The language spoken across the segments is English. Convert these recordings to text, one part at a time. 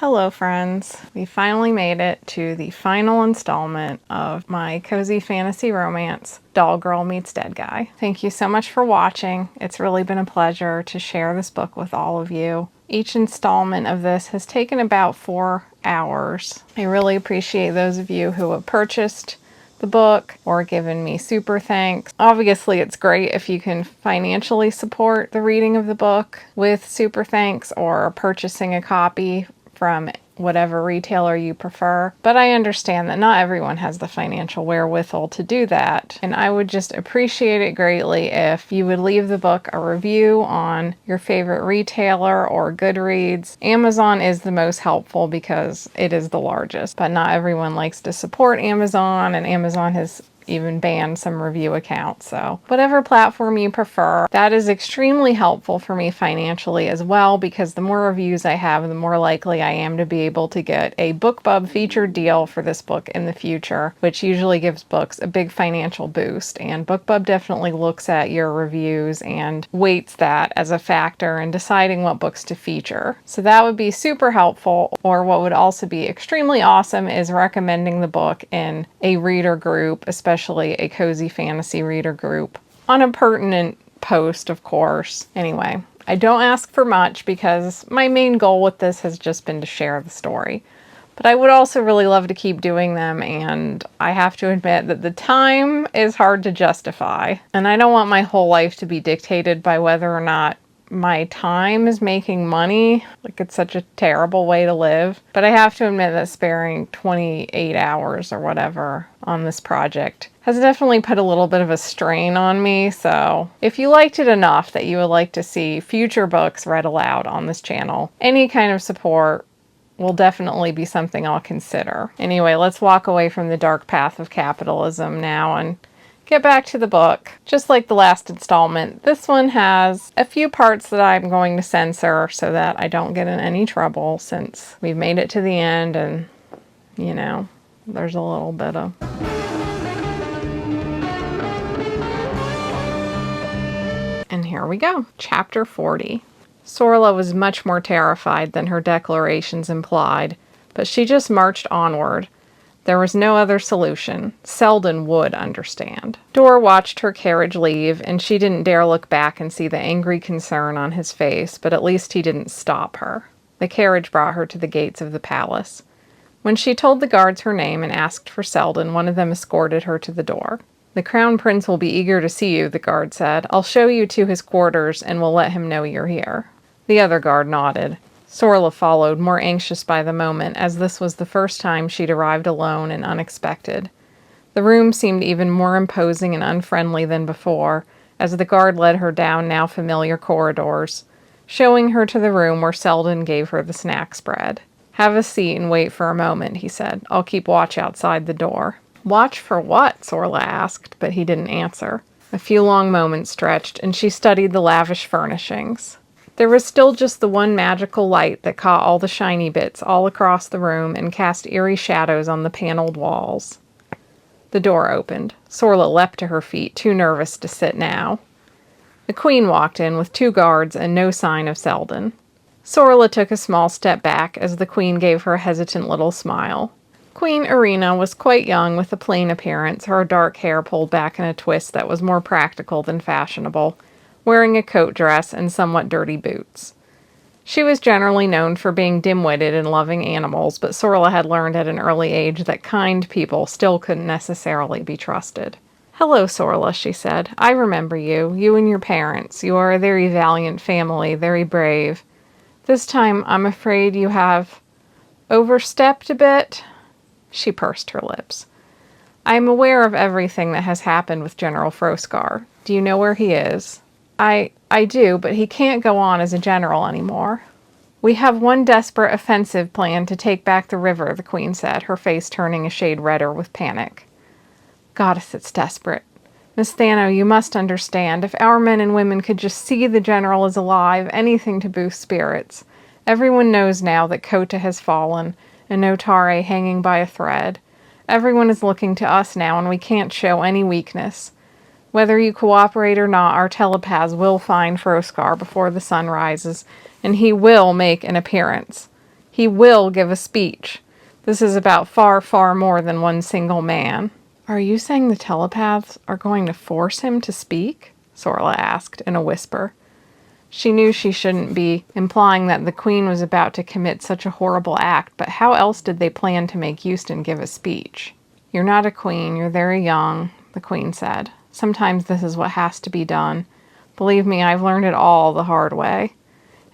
Hello friends, we finally made it to the final installment of my cozy fantasy romance, Doll Girl Meets Dead Guy. Thank you so much for watching. It's really been a pleasure to share this book with all of you. Each installment of this has taken about 4 hours. I really appreciate those of you who have purchased the book or given me super thanks. Obviously, it's great if you can financially support the reading of the book with super thanks or purchasing a copy from whatever retailer you prefer, but I understand that not everyone has the financial wherewithal to do that, and I would just appreciate it greatly if you would leave the book a review on your favorite retailer or Goodreads. Amazon is the most helpful because it is the largest, but not everyone likes to support Amazon, and Amazon has even banned some review accounts. So whatever platform you prefer, that is extremely helpful for me financially as well, because the more reviews I have, the more likely I am to be able to get a BookBub featured deal for this book in the future, which usually gives books a big financial boost. And BookBub definitely looks at your reviews and weights that as a factor in deciding what books to feature. So that would be super helpful. Or what would also be extremely awesome is recommending the book in a reader group, especially a cozy fantasy reader group, on a pertinent post, of course. Anyway, I don't ask for much because my main goal with this has just been to share the story. But I would also really love to keep doing them, and I have to admit that the time is hard to justify. And I don't want my whole life to be dictated by whether or not my time is making money. Like, it's such a terrible way to live. But I have to admit that sparing 28 hours or whatever on this project has definitely put a little bit of a strain on me. So if you liked it enough that you would like to see future books read aloud on this channel, any kind of support will definitely be something I'll consider. Anyway, let's walk away from the dark path of capitalism now and get back to the book. Just like the last installment, this one has a few parts that I'm going to censor so that I don't get in any trouble, since we've made it to the end and, you know, there's a little bit of... And here we go. Chapter 40. Sorla was much more terrified than her declarations implied, but she just marched onward. There was no other solution. Seldon would understand. Dora watched her carriage leave, and she didn't dare look back and see the angry concern on his face, but at least he didn't stop her. The carriage brought her to the gates of the palace. When she told the guards her name and asked for Seldon, one of them escorted her to the door. "The Crown Prince will be eager to see you," the guard said. "I'll show you to his quarters, and we'll let him know you're here." The other guard nodded. Sorla followed, more anxious by the moment, as this was the first time she'd arrived alone and unexpected. The room seemed even more imposing and unfriendly than before, as the guard led her down now familiar corridors, showing her to the room where Seldon gave her the snack spread. "Have a seat and wait for a moment," he said. "I'll keep watch outside the door." "Watch for what?" Sorla asked, but he didn't answer. A few long moments stretched, and she studied the lavish furnishings. There was still just the one magical light that caught all the shiny bits all across the room and cast eerie shadows on the paneled walls. The door opened. Sorla leapt to her feet, too nervous to sit now. The Queen walked in with 2 guards and no sign of Seldon. Sorla took a small step back as the Queen gave her a hesitant little smile. Queen Irina was quite young, with a plain appearance, her dark hair pulled back in a twist that was more practical than fashionable, wearing a coat dress and somewhat dirty boots. She was generally known for being dim-witted and loving animals, but Sorla had learned at an early age that kind people still couldn't necessarily be trusted. "Hello, Sorla," she said. "I remember you. You and your parents. You are a very valiant family, very brave. This time, I'm afraid you have overstepped a bit." She pursed her lips. "I am aware of everything that has happened with General Froskar. Do you know where he is?" I do, but he can't go on as a general anymore." "We have one desperate offensive plan to take back the river," the Queen said, her face turning a shade redder with panic. "Goddess, it's desperate. Miss Thano, you must understand. If our men and women could just see the general is alive, anything to boost spirits. Everyone knows now that Kota has fallen, and Notare hanging by a thread. Everyone is looking to us now, and we can't show any weakness. Whether you cooperate or not, our telepaths will find Froskar before the sun rises, and he will make an appearance. He will give a speech. This is about far, far more than one single man. Are you saying the telepaths are going to force him to speak? Sorla asked in a whisper. She knew she shouldn't be implying that the Queen was about to commit such a horrible act, but how else did they plan to make Houston give a speech? You're not a queen, you're very young, the Queen said. Sometimes this is what has to be done. Believe me, I've learned it all the hard way.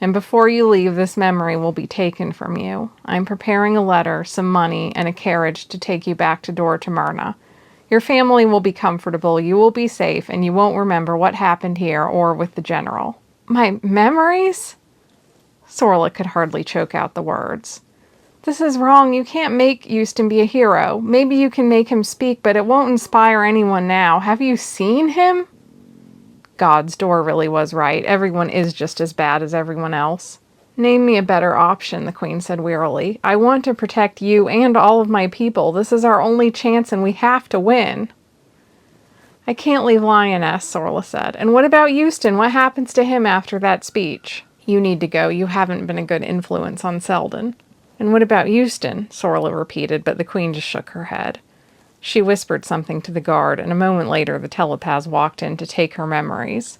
And before you leave, this memory will be taken from you. I'm preparing a letter, some money, and a carriage to take you back to Dor Tamerna. Your family will be comfortable, you will be safe, and you won't remember what happened here or with the general. My memories? Sorla could hardly choke out the words. This is wrong. You can't make Houston be a hero. Maybe you can make him speak, but it won't inspire anyone now. Have you seen him? God's Dor really was right. Everyone is just as bad as everyone else. Name me a better option, the Queen said wearily. I want to protect you and all of my people. This is our only chance and we have to win. I can't leave Lioness, Sorla said. And what about Houston? What happens to him after that speech? You need to go. You haven't been a good influence on Seldon. And what about Houston? Sorla repeated, but the Queen just shook her head. She whispered something to the guard, and a moment later the telepaths walked in to take her memories.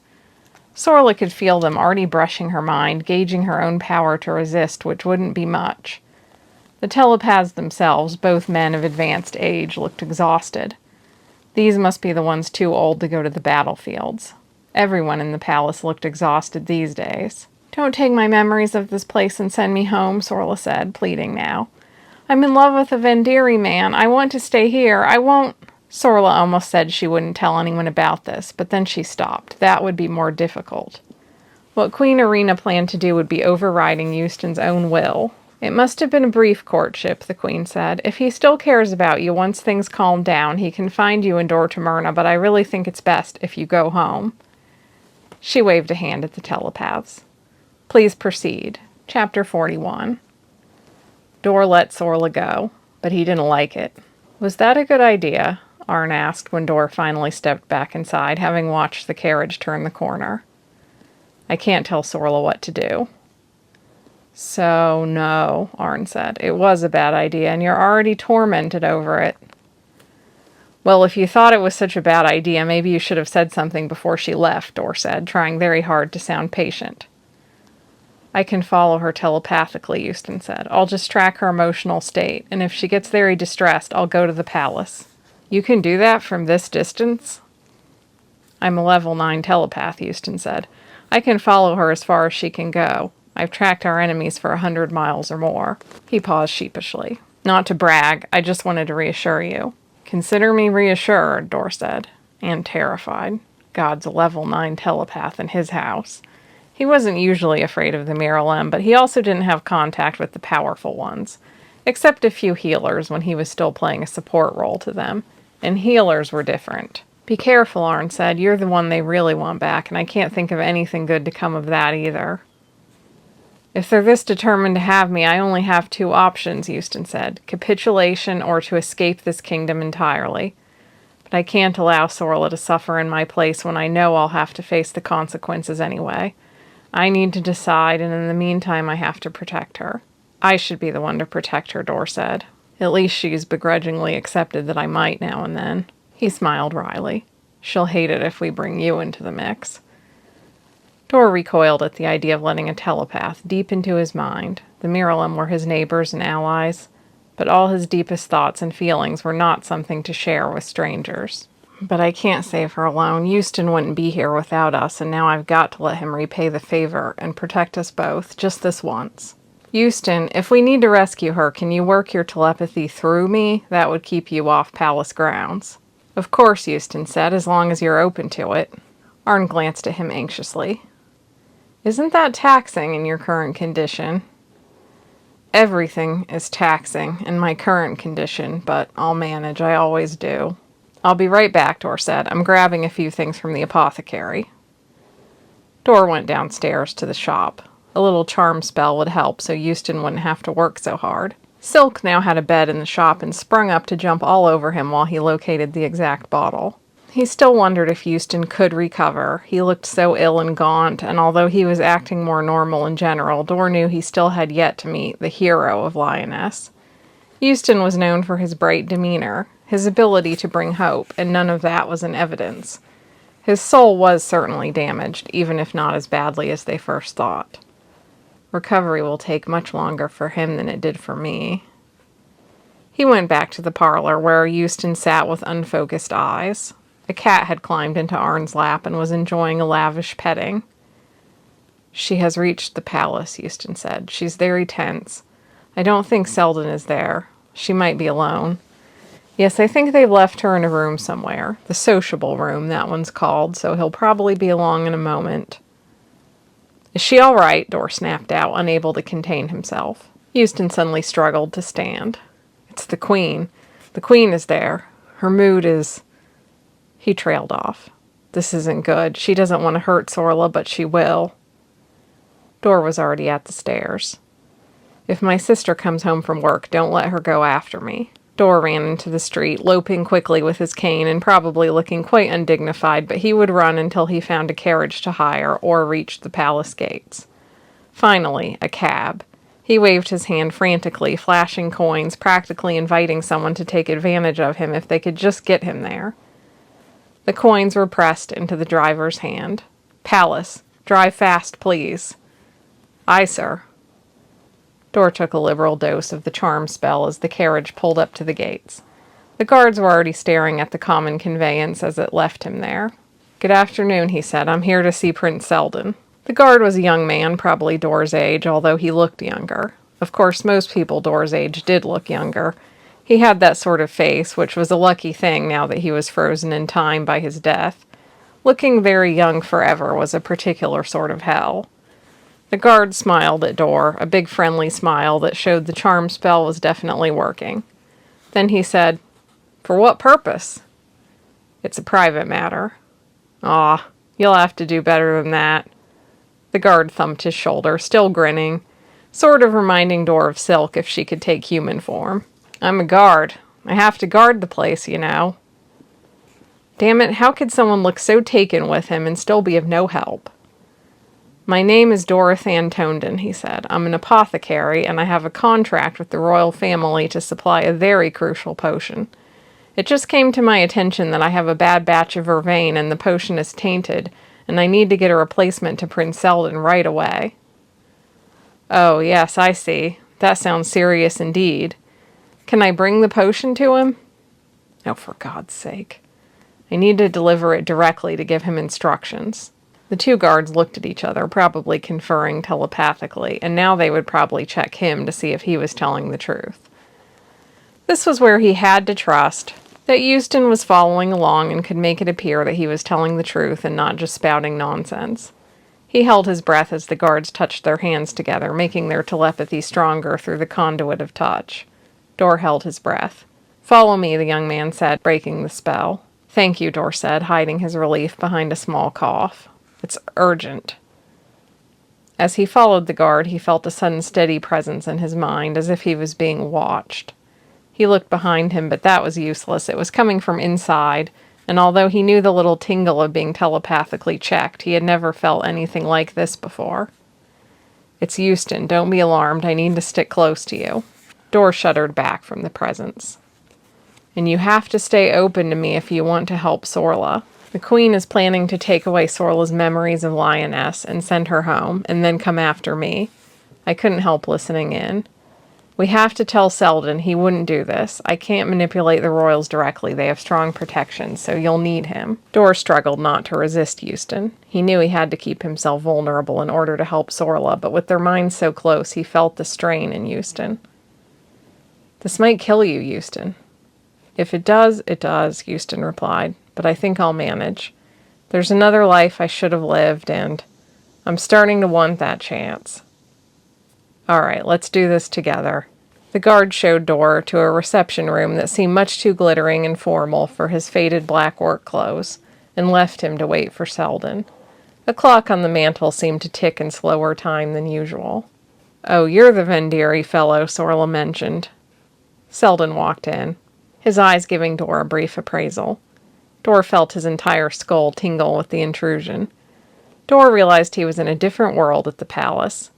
Sorla could feel them already brushing her mind, gauging her own power to resist, which wouldn't be much. The telepaths themselves, both men of advanced age, looked exhausted. These must be the ones too old to go to the battlefields. Everyone in the palace looked exhausted these days. Don't take my memories of this place and send me home, Sorla said, pleading now. I'm in love with a Vendiri man. I want to stay here. I won't... Sorla almost said she wouldn't tell anyone about this, but then she stopped. That would be more difficult. What Queen Irina planned to do would be overriding Houston's own will. It must have been a brief courtship, the Queen said. If he still cares about you once things calm down, he can find you in Dor Tamerna, but I really think it's best if you go home. She waved a hand at the telepaths. Please proceed. Chapter 41. Dor let Sorla go, but he didn't like it. Was that a good idea? Arn asked when Dor finally stepped back inside, having watched the carriage turn the corner. I can't tell Sorla what to do. So, no, Arn said. It was a bad idea, and you're already tormented over it. Well, if you thought it was such a bad idea, maybe you should have said something before she left, Dor said, trying very hard to sound patient. I can follow her telepathically, Houston said. I'll just track her emotional state, and if she gets very distressed, I'll go to the palace. You can do that from this distance? I'm a level 9 telepath, Houston said. I can follow her as far as she can go. I've tracked our enemies for 100 miles or more. He paused sheepishly. Not to brag, I just wanted to reassure you. Consider me reassured, Dor said, and terrified. God's a level 9 telepath in his house. He wasn't usually afraid of the Miralem, but he also didn't have contact with the powerful ones, except a few healers when he was still playing a support role to them, and healers were different. Be careful, Arn said. You're the one they really want back, and I can't think of anything good to come of that either. If they're this determined to have me, I only have 2 options, Houston said. Capitulation or to escape this kingdom entirely. But I can't allow Sorla to suffer in my place when I know I'll have to face the consequences anyway. I need to decide, and in the meantime I have to protect her. I should be the one to protect her, Dor said. At least she's begrudgingly accepted that I might now and then. He smiled wryly. She'll hate it if we bring you into the mix. Dor recoiled at the idea of letting a telepath deep into his mind. The Miralem were his neighbors and allies, but all his deepest thoughts and feelings were not something to share with strangers. But I can't save her alone. Houston wouldn't be here without us, and now I've got to let him repay the favor and protect us both, just this once. Houston, if we need to rescue her, can you work your telepathy through me? That would keep you off palace grounds. Of course, Houston said, as long as you're open to it. Arn glanced at him anxiously. Isn't that taxing in your current condition? Everything is taxing in my current condition, but I'll manage. I always do. I'll be right back, Dor said. I'm grabbing a few things from the apothecary. Dor went downstairs to the shop. A little charm spell would help so Houston wouldn't have to work so hard. Silk now had a bed in the shop and sprung up to jump all over him while he located the exact bottle. He still wondered if Euston could recover. He looked so ill and gaunt, and although he was acting more normal in general, Dor knew he still had yet to meet the hero of Lioness. Euston was known for his bright demeanor, his ability to bring hope, and none of that was in evidence. His soul was certainly damaged, even if not as badly as they first thought. Recovery will take much longer for him than it did for me. He went back to the parlor, where Euston sat with unfocused eyes. A cat had climbed into Arne's lap and was enjoying a lavish petting. "She has reached the palace," Euston said. "She's very tense. I don't think Seldon is there. She might be alone. Yes, I think they've left her in a room somewhere. The sociable room, that one's called, so he'll probably be along in a moment." "Is she all right?" Dor snapped out, unable to contain himself. Euston suddenly struggled to stand. "It's the Queen. The Queen is there. Her mood is—" He trailed off. "This isn't good. She doesn't want to hurt Sorla, but she will." Dor was already at the stairs. "If my sister comes home from work, don't let her go after me." Dor ran into the street, loping quickly with his cane and probably looking quite undignified, but he would run until he found a carriage to hire or reached the palace gates. Finally, a cab. He waved his hand frantically, flashing coins, practically inviting someone to take advantage of him if they could just get him there. The coins were pressed into the driver's hand. "Palace. Drive fast, please." "Aye, sir." Dor took a liberal dose of the charm spell as the carriage pulled up to the gates. The guards were already staring at the common conveyance as it left him there. "Good afternoon," he said. "I'm here to see Prince Seldon." The guard was a young man, probably Dor's age, although he looked younger. Of course, most people Dor's age did look younger. He had that sort of face, which was a lucky thing now that he was frozen in time by his death. Looking very young forever was a particular sort of hell. The guard smiled at Dor, a big friendly smile that showed the charm spell was definitely working. Then he said, "For what purpose?" "It's a private matter." "Aw, you'll have to do better than that." The guard thumped his shoulder, still grinning, sort of reminding Dor of Silk if she could take human form. "I'm a guard. I have to guard the place, you know." Damn it, how could someone look so taken with him and still be of no help? "My name is Dorothan Tonden," he said. "I'm an apothecary, and I have a contract with the royal family to supply a very crucial potion. It just came to my attention that I have a bad batch of vervain and the potion is tainted, and I need to get a replacement to Prince Seldon right away." "Oh, yes, I see. That sounds serious indeed. Can I bring the potion to him?" "Oh, for God's sake. I need to deliver it directly to give him instructions." The two guards looked at each other, probably conferring telepathically, and now they would probably check him to see if he was telling the truth. This was where he had to trust that Euston was following along and could make it appear that he was telling the truth and not just spouting nonsense. He held his breath as the guards touched their hands together, making their telepathy stronger through the conduit of touch. Dor held his breath. "Follow me," the young man said, breaking the spell. "Thank you," Dor said, hiding his relief behind a small cough. "It's urgent." As he followed the guard, he felt a sudden steady presence in his mind, as if he was being watched. He looked behind him, but that was useless. It was coming from inside, and although he knew the little tingle of being telepathically checked, he had never felt anything like this before. "It's Euston. Don't be alarmed. I need to stick close to you." Dor shuddered back from the presence. "And you have to stay open to me if you want to help Sorla. The Queen is planning to take away Sorla's memories of Lioness and send her home, and then come after me." I couldn't help listening in. "We have to tell Seldon he wouldn't do this. I can't manipulate the royals directly. They have strong protection, so you'll need him." Dor struggled not to resist Euston. He knew he had to keep himself vulnerable in order to help Sorla, but with their minds so close, he felt the strain in Euston. "This might kill you, Euston." "If it does, it does," Euston replied. "But I think I'll manage. There's another life I should have lived, and I'm starting to want that chance." "All right, let's do this together." The guard showed Dor to a reception room that seemed much too glittering and formal for his faded black work clothes, and left him to wait for Seldon. A clock on the mantel seemed to tick in slower time than usual. "Oh, you're the Vendiri fellow Sorla mentioned." Seldon walked in, his eyes giving Dor a brief appraisal. Dora felt his entire skull tingle with the intrusion. Dora realized he was in a different world at the palace.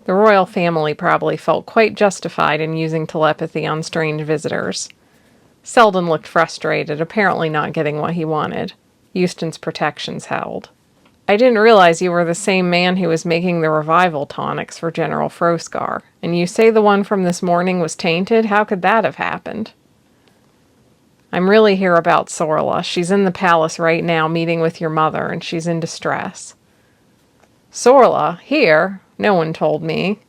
The royal family probably felt quite justified in using telepathy on strange visitors. Seldon looked frustrated, apparently not getting what he wanted. Euston's protections held. I didn't realize you were the same man who was making the revival tonics for General Froscar. And you say the one from this morning was tainted? How could that have happened? I'm really here about Sorla. She's in the palace right now meeting with your mother, and she's in distress. Sorla? Here? No one told me.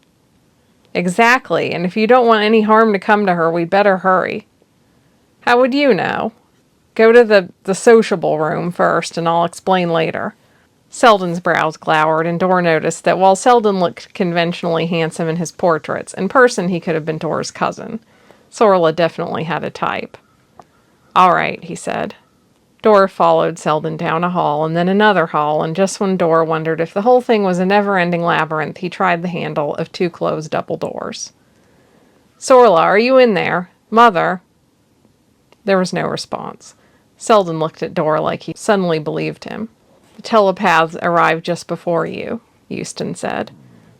Exactly, and if you don't want any harm to come to her, we'd better hurry. How would you know? Go to the sociable room first, and I'll explain later. Seldon's brows glowered, and Dora noticed that while Seldon looked conventionally handsome in his portraits, in person he could have been Dora's cousin. Sorla definitely had a type. All right, he said. Dora followed Seldon down a hall and then another hall, and just when Dora wondered if the whole thing was a never-ending labyrinth, he tried the handle of 2 closed double doors. Sorla, are you in there? Mother? There was no response. Seldon looked at Dora like he suddenly believed him. The telepaths arrived just before you, Euston said.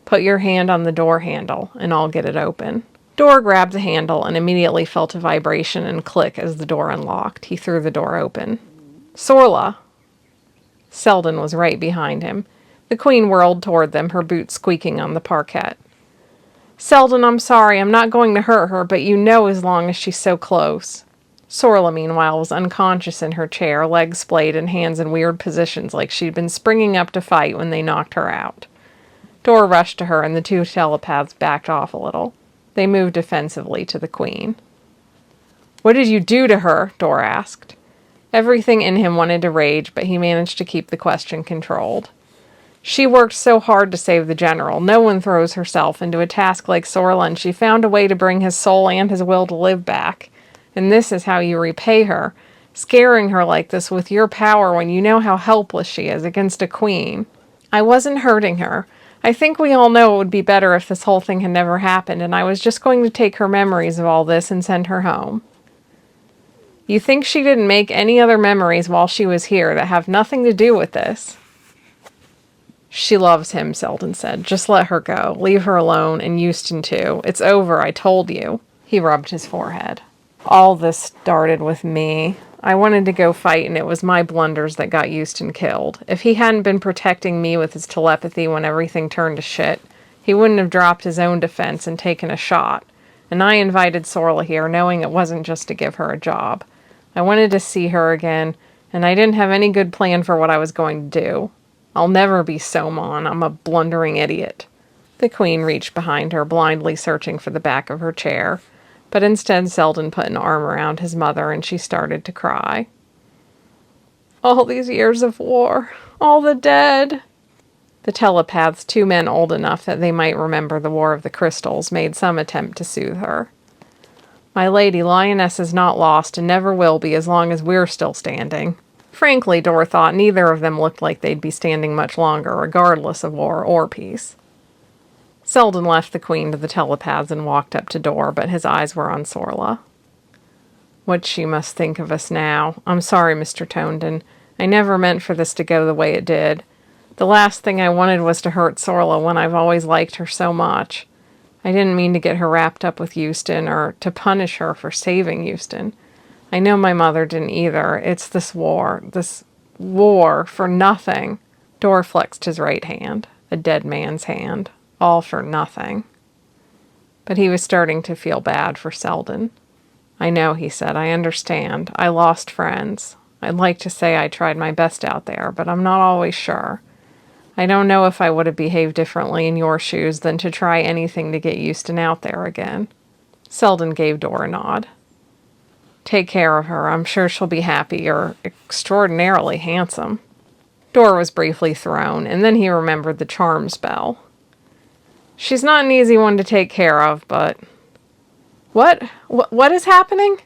Put your hand on the door handle, and I'll get it open. Dora grabbed the handle and immediately felt a vibration and click as the door unlocked. He threw the door open. Sorla! Seldon was right behind him. The Queen whirled toward them, her boots squeaking on the parquet. Seldon, I'm sorry, I'm not going to hurt her, but you know as long as she's so close. Sorla, meanwhile, was unconscious in her chair, legs splayed and hands in weird positions like she'd been springing up to fight when they knocked her out. Dora rushed to her, and the 2 telepaths backed off a little. They moved defensively to the Queen. What did you do to her? Dora asked. Everything in him wanted to rage, but he managed to keep the question controlled. She worked so hard to save the general. No one throws herself into a task like Sorla, and she found a way to bring his soul and his will to live back. And this is how you repay her, scaring her like this with your power when you know how helpless she is against a queen. I wasn't hurting her. I think we all know it would be better if this whole thing had never happened, and I was just going to take her memories of all this and send her home. You think she didn't make any other memories while she was here that have nothing to do with this? She loves him, Seldon said. Just let her go. Leave her alone, and Euston too. It's over, I told you. He rubbed his forehead. All this started with me. I wanted to go fight, and it was my blunders that got Euston killed. If he hadn't been protecting me with his telepathy when everything turned to shit, he wouldn't have dropped his own defense and taken a shot. And I invited Sorla here, knowing it wasn't just to give her a job. I wanted to see her again, and I didn't have any good plan for what I was going to do. I'll never be Somon. I'm a blundering idiot. The Queen reached behind her, blindly searching for the back of her chair. But instead Seldon put an arm around his mother, and she started to cry. All these years of war, all the dead. The telepaths, 2 men old enough that they might remember the War of the Crystals, made some attempt to soothe her. My lady, Lioness is not lost and never will be as long as we're still standing. Frankly, Dora thought neither of them looked like they'd be standing much longer, regardless of war or peace. Seldon left the Queen to the telepaths and walked up to Dora, but his eyes were on Sorla. What she must think of us now. I'm sorry, Mr. Tonden. I never meant for this to go the way it did. The last thing I wanted was to hurt Sorla when I've always liked her so much. I didn't mean to get her wrapped up with Euston or to punish her for saving Euston. I know my mother didn't either. It's this war for nothing. Dora flexed his right hand, a dead man's hand, all for nothing. But he was starting to feel bad for Seldon. I know, he said, I understand. I lost friends. I'd like to say I tried my best out there, but I'm not always sure. I don't know if I would have behaved differently in your shoes than to try anything to get Euston out there again. Seldon gave Dora a nod. Take care of her. I'm sure she'll be happy. You're extraordinarily handsome. Dora was briefly thrown, and then he remembered the charm spell. She's not an easy one to take care of, but... What is happening?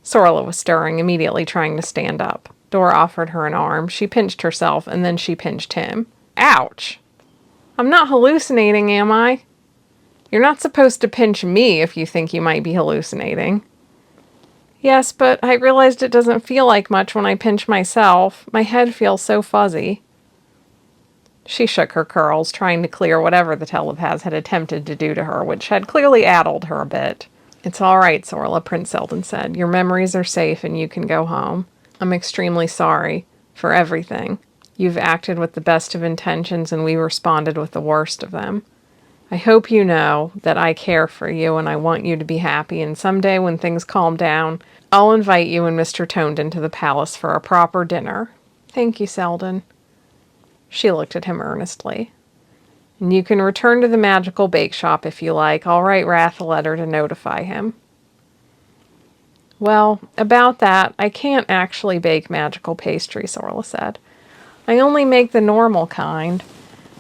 Sorla was stirring, immediately trying to stand up. Dora offered her an arm. She pinched herself, and then she pinched him. Ouch! I'm not hallucinating, am I? You're not supposed to pinch me if you think you might be hallucinating. Yes, but I realized it doesn't feel like much when I pinch myself. My head feels so fuzzy. She shook her curls, trying to clear whatever the telepath had attempted to do to her, which had clearly addled her a bit. It's all right, Sorla, Prince Seldon said. Your memories are safe and you can go home. I'm extremely sorry for everything. You've acted with the best of intentions and we responded with the worst of them. I hope you know that I care for you and I want you to be happy, and someday when things calm down, I'll invite you and Mr. Tonden to the palace for a proper dinner. Thank you, Seldon. She looked at him earnestly. And you can return to the magical bake shop if you like. I'll write Wrath a letter to notify him. Well, about that, I can't actually bake magical pastry, Sorla said. I only make the normal kind,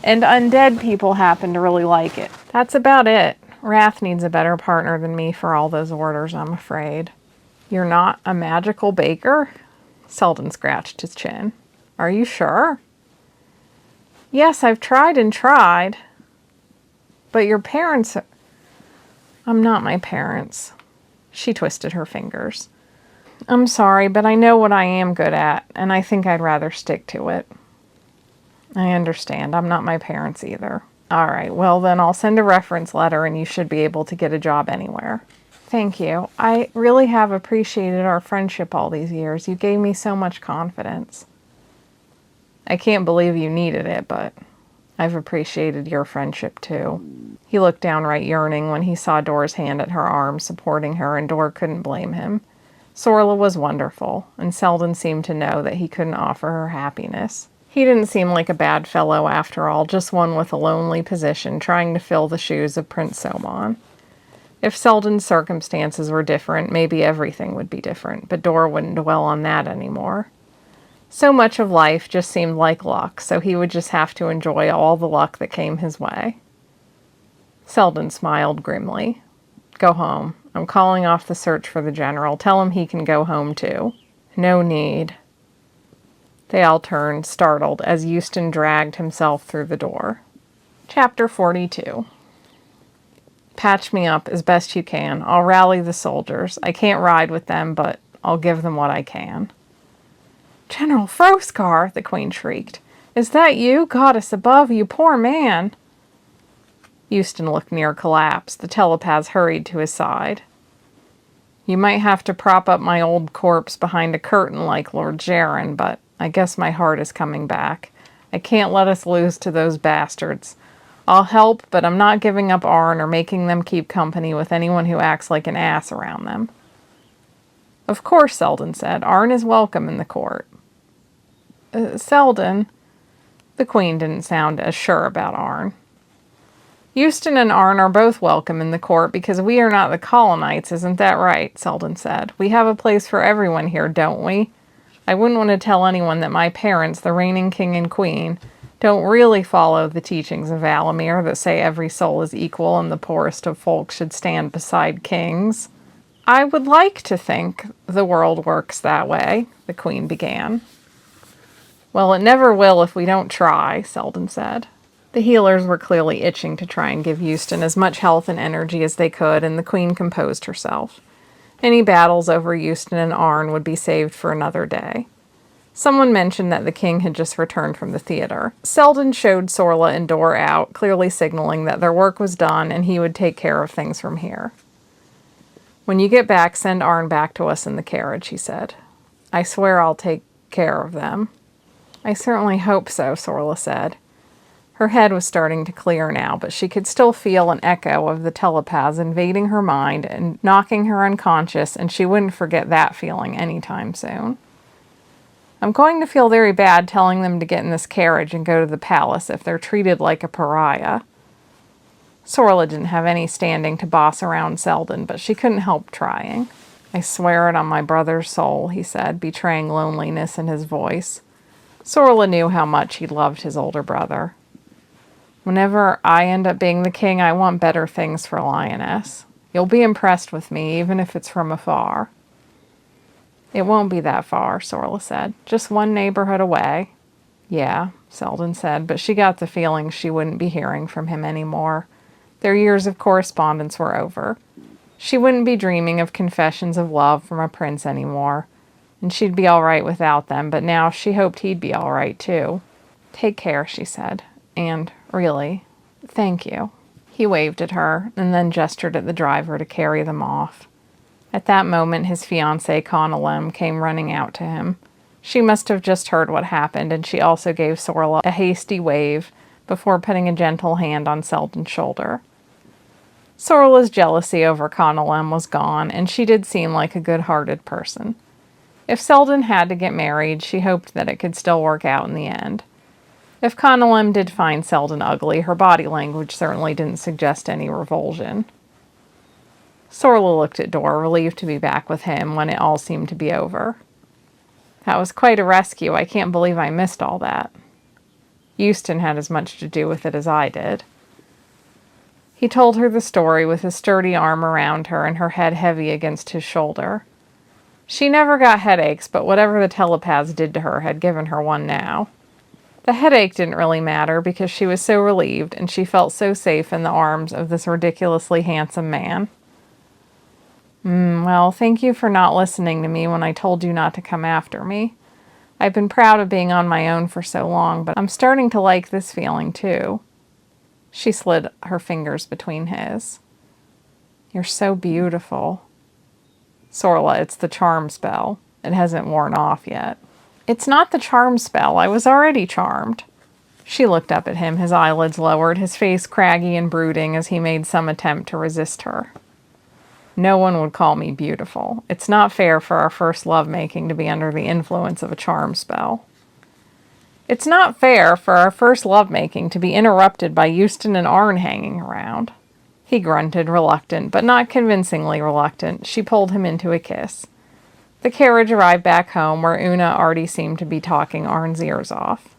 and undead people happen to really like it. That's about it. Wrath needs a better partner than me for all those orders, I'm afraid. You're not a magical baker? Seldon scratched his chin. Are you sure? Yes, I've tried and tried. But your parents... I'm not my parents. She twisted her fingers. I'm sorry, but I know what I am good at, and I think I'd rather stick to it. I understand. I'm not my parents either. All right, well then I'll send a reference letter and you should be able to get a job anywhere. Thank you. I really have appreciated our friendship all these years. You gave me so much confidence. I can't believe you needed it, but I've appreciated your friendship too. He looked downright yearning when he saw Dor's hand at her arm supporting her, and Dor couldn't blame him. Sorla was wonderful, and Seldon seemed to know that he couldn't offer her happiness. He didn't seem like a bad fellow after all, just one with a lonely position trying to fill the shoes of Prince Seldon. If Seldon's circumstances were different, maybe everything would be different, but Dor wouldn't dwell on that anymore. So much of life just seemed like luck, so he would just have to enjoy all the luck that came his way. Seldon smiled grimly. Go home. I'm calling off the search for the general. Tell him he can go home too. No need. They all turned, startled, as Euston dragged himself through the door. Chapter 42. Patch me up as best you can. I'll rally the soldiers. I can't ride with them, but I'll give them what I can. General Froskar, the Queen shrieked. Is that you, goddess above, you poor man? Euston looked near collapse. The telepath hurried to his side. You might have to prop up my old corpse behind a curtain like Lord Jaron, but I guess my heart is coming back. I can't let us lose to those bastards. I'll help, but I'm not giving up Arn or making them keep company with anyone who acts like an ass around them. Of course, Seldon said. Arn is welcome in the court. Seldon. The Queen didn't sound as sure about Arn. Euston and Arn are both welcome in the court because we are not the colonites, isn't that right? Seldon said. We have a place for everyone here, don't we? I wouldn't want to tell anyone that my parents, the reigning king and queen, don't really follow the teachings of Valamir that say every soul is equal and the poorest of folk should stand beside kings. I would like to think the world works that way, the Queen began. Well, it never will if we don't try, Seldon said. The healers were clearly itching to try and give Euston as much health and energy as they could, and the Queen composed herself. Any battles over Euston and Arn would be saved for another day. Someone mentioned that the king had just returned from the theater. Seldon showed Sorla and Dor out, clearly signaling that their work was done and he would take care of things from here. When you get back, send Arn back to us in the carriage, he said. I swear I'll take care of them. I certainly hope so, Sorla said. Her head was starting to clear now, but she could still feel an echo of the telepaths invading her mind and knocking her unconscious, and she wouldn't forget that feeling anytime soon. I'm going to feel very bad telling them to get in this carriage and go to the palace if they're treated like a pariah. Sorla didn't have any standing to boss around Seldon, but she couldn't help trying. I swear it on my brother's soul, he said, betraying loneliness in his voice. Sorla knew how much he loved his older brother. Whenever I end up being the king, I want better things for Lioness. You'll be impressed with me, even if it's from afar. It won't be that far, Sorla said. Just one neighborhood away. Yeah, Seldon said, but she got the feeling she wouldn't be hearing from him anymore. Their years of correspondence were over. She wouldn't be dreaming of confessions of love from a prince anymore, and she'd be all right without them, but now she hoped he'd be all right too. "Take care," she said, "and, really, thank you." He waved at her, and then gestured at the driver to carry them off. At that moment, his fiancée, Connellem, came running out to him. She must have just heard what happened, and she also gave Sorla a hasty wave before putting a gentle hand on Seldon's shoulder. Sorla's jealousy over Connellem was gone, and she did seem like a good-hearted person. If Seldon had to get married, she hoped that it could still work out in the end. If Connellem did find Seldon ugly, her body language certainly didn't suggest any revulsion. Sorla looked at Dor, relieved to be back with him when it all seemed to be over. "That was quite a rescue. I can't believe I missed all that." Euston had as much to do with it as I did. He told her the story with his sturdy arm around her and her head heavy against his shoulder. She never got headaches, but whatever the telepaths did to her had given her one now. The headache didn't really matter because she was so relieved and she felt so safe in the arms of this ridiculously handsome man. Well, thank you for not listening to me when I told you not to come after me. I've been proud of being on my own for so long, but I'm starting to like this feeling too." She slid her fingers between his. "You're so beautiful." "Sorla, it's the charm spell. It hasn't worn off yet." "It's not the charm spell. I was already charmed." She looked up at him, his eyelids lowered, his face craggy and brooding as he made some attempt to resist her. "No one would call me beautiful. It's not fair for our first lovemaking to be under the influence of a charm spell." "It's not fair for our first lovemaking to be interrupted by Euston and Arn hanging around." He grunted, reluctant, but not convincingly reluctant. She pulled him into a kiss. The carriage arrived back home, where Una already seemed to be talking Arn's ears off.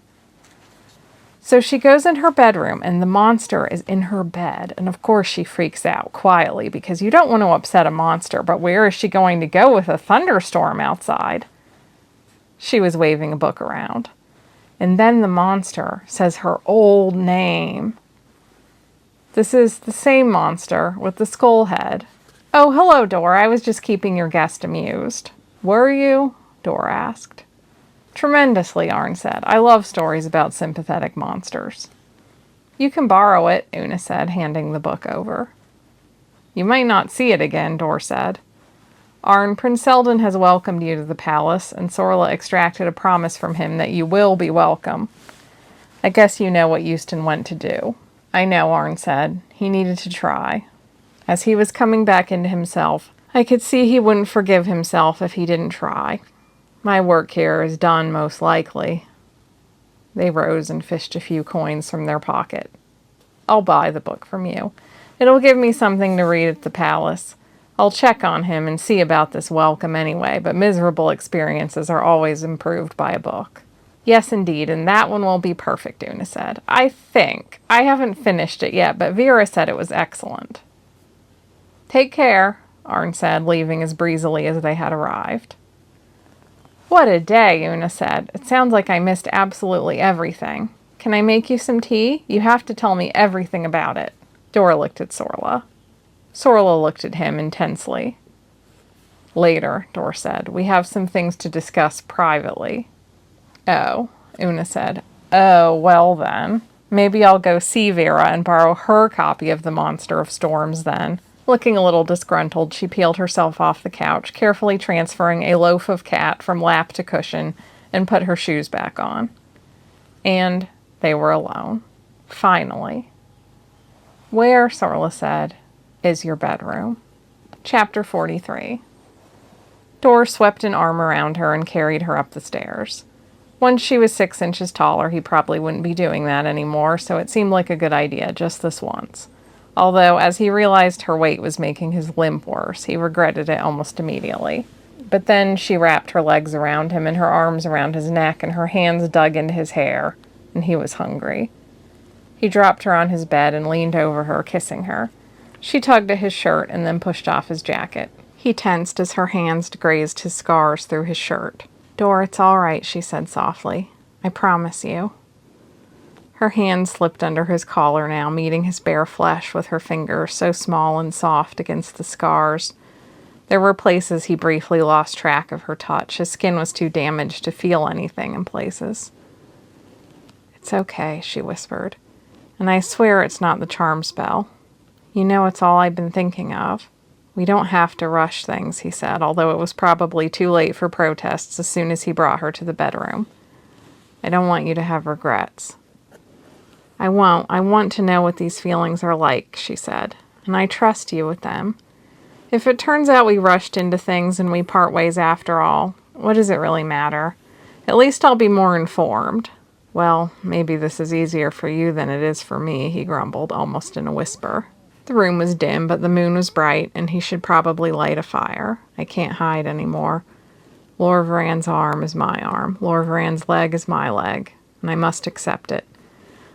So she goes in her bedroom, and the monster is in her bed, and of course she freaks out, quietly, because you don't want to upset a monster, but where is she going to go with a thunderstorm outside? She was waving a book around. And then the monster says her old name. This is the same monster with the skull head. "Oh, hello, Dor. I was just keeping your guest amused." "Were you?" Dor asked. "Tremendously," Arn said. "I love stories about sympathetic monsters." "You can borrow it," Una said, handing the book over. "You might not see it again," Dor said. "Arn, Prince Seldon has welcomed you to the palace, and Sorla extracted a promise from him that you will be welcome. I guess you know what Euston went to do." "I know," Arn said. "He needed to try." As he was coming back into himself, I could see he wouldn't forgive himself if he didn't try. "My work here is done, most likely." They rose and fished a few coins from their pocket. "I'll buy the book from you. It'll give me something to read at the palace. I'll check on him and see about this welcome anyway, but miserable experiences are always improved by a book." "Yes, indeed, and that one will be perfect," Una said. "I think. I haven't finished it yet, but Vera said it was excellent." "Take care," Arn said, leaving as breezily as they had arrived. "What a day," Una said. "It sounds like I missed absolutely everything. Can I make you some tea? You have to tell me everything about it." Dor looked at Sorla. Sorla looked at him intensely. "Later," Dor said. "We have some things to discuss privately." "Oh," Una said. "Oh, well then. Maybe I'll go see Vera and borrow her copy of The Monster of Storms then." Looking a little disgruntled, she peeled herself off the couch, carefully transferring a loaf of cat from lap to cushion, and put her shoes back on. And they were alone. Finally. "Where," Sorla said, "is your bedroom?" Chapter 43. Dor swept an arm around her and carried her up the stairs. Once she was 6 inches taller, he probably wouldn't be doing that anymore, so it seemed like a good idea just this once. Although, as he realized her weight was making his limp worse, he regretted it almost immediately. But then she wrapped her legs around him and her arms around his neck, and her hands dug into his hair, and he was hungry. He dropped her on his bed and leaned over her, kissing her. She tugged at his shirt and then pushed off his jacket. He tensed as her hands grazed his scars through his shirt. "Dor, it's all right," she said softly. "I promise you." Her hand slipped under his collar now, meeting his bare flesh with her fingers so small and soft against the scars. There were places he briefly lost track of her touch. His skin was too damaged to feel anything in places. "It's okay," she whispered. "And I swear it's not the charm spell. You know it's all I've been thinking of." "We don't have to rush things," he said, although it was probably too late for protests as soon as he brought her to the bedroom. "I don't want you to have regrets." "I won't. I want to know what these feelings are like," she said, "and I trust you with them. If it turns out we rushed into things and we part ways after all, what does it really matter? At least I'll be more informed." "Well, maybe this is easier for you than it is for me," he grumbled, almost in a whisper. The room was dim, but the moon was bright, and he should probably light a fire. "I can't hide anymore. Lord Varan's arm is my arm. Lord Varan's leg is my leg, and I must accept it.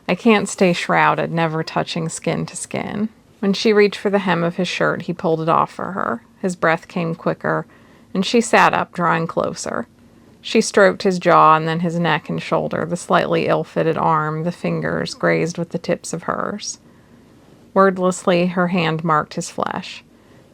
I can't stay shrouded, never touching skin to skin." When she reached for the hem of his shirt, he pulled it off for her. His breath came quicker, and she sat up, drawing closer. She stroked his jaw and then his neck and shoulder, the slightly ill-fitted arm, the fingers grazed with the tips of hers. Wordlessly, her hand marked his flesh,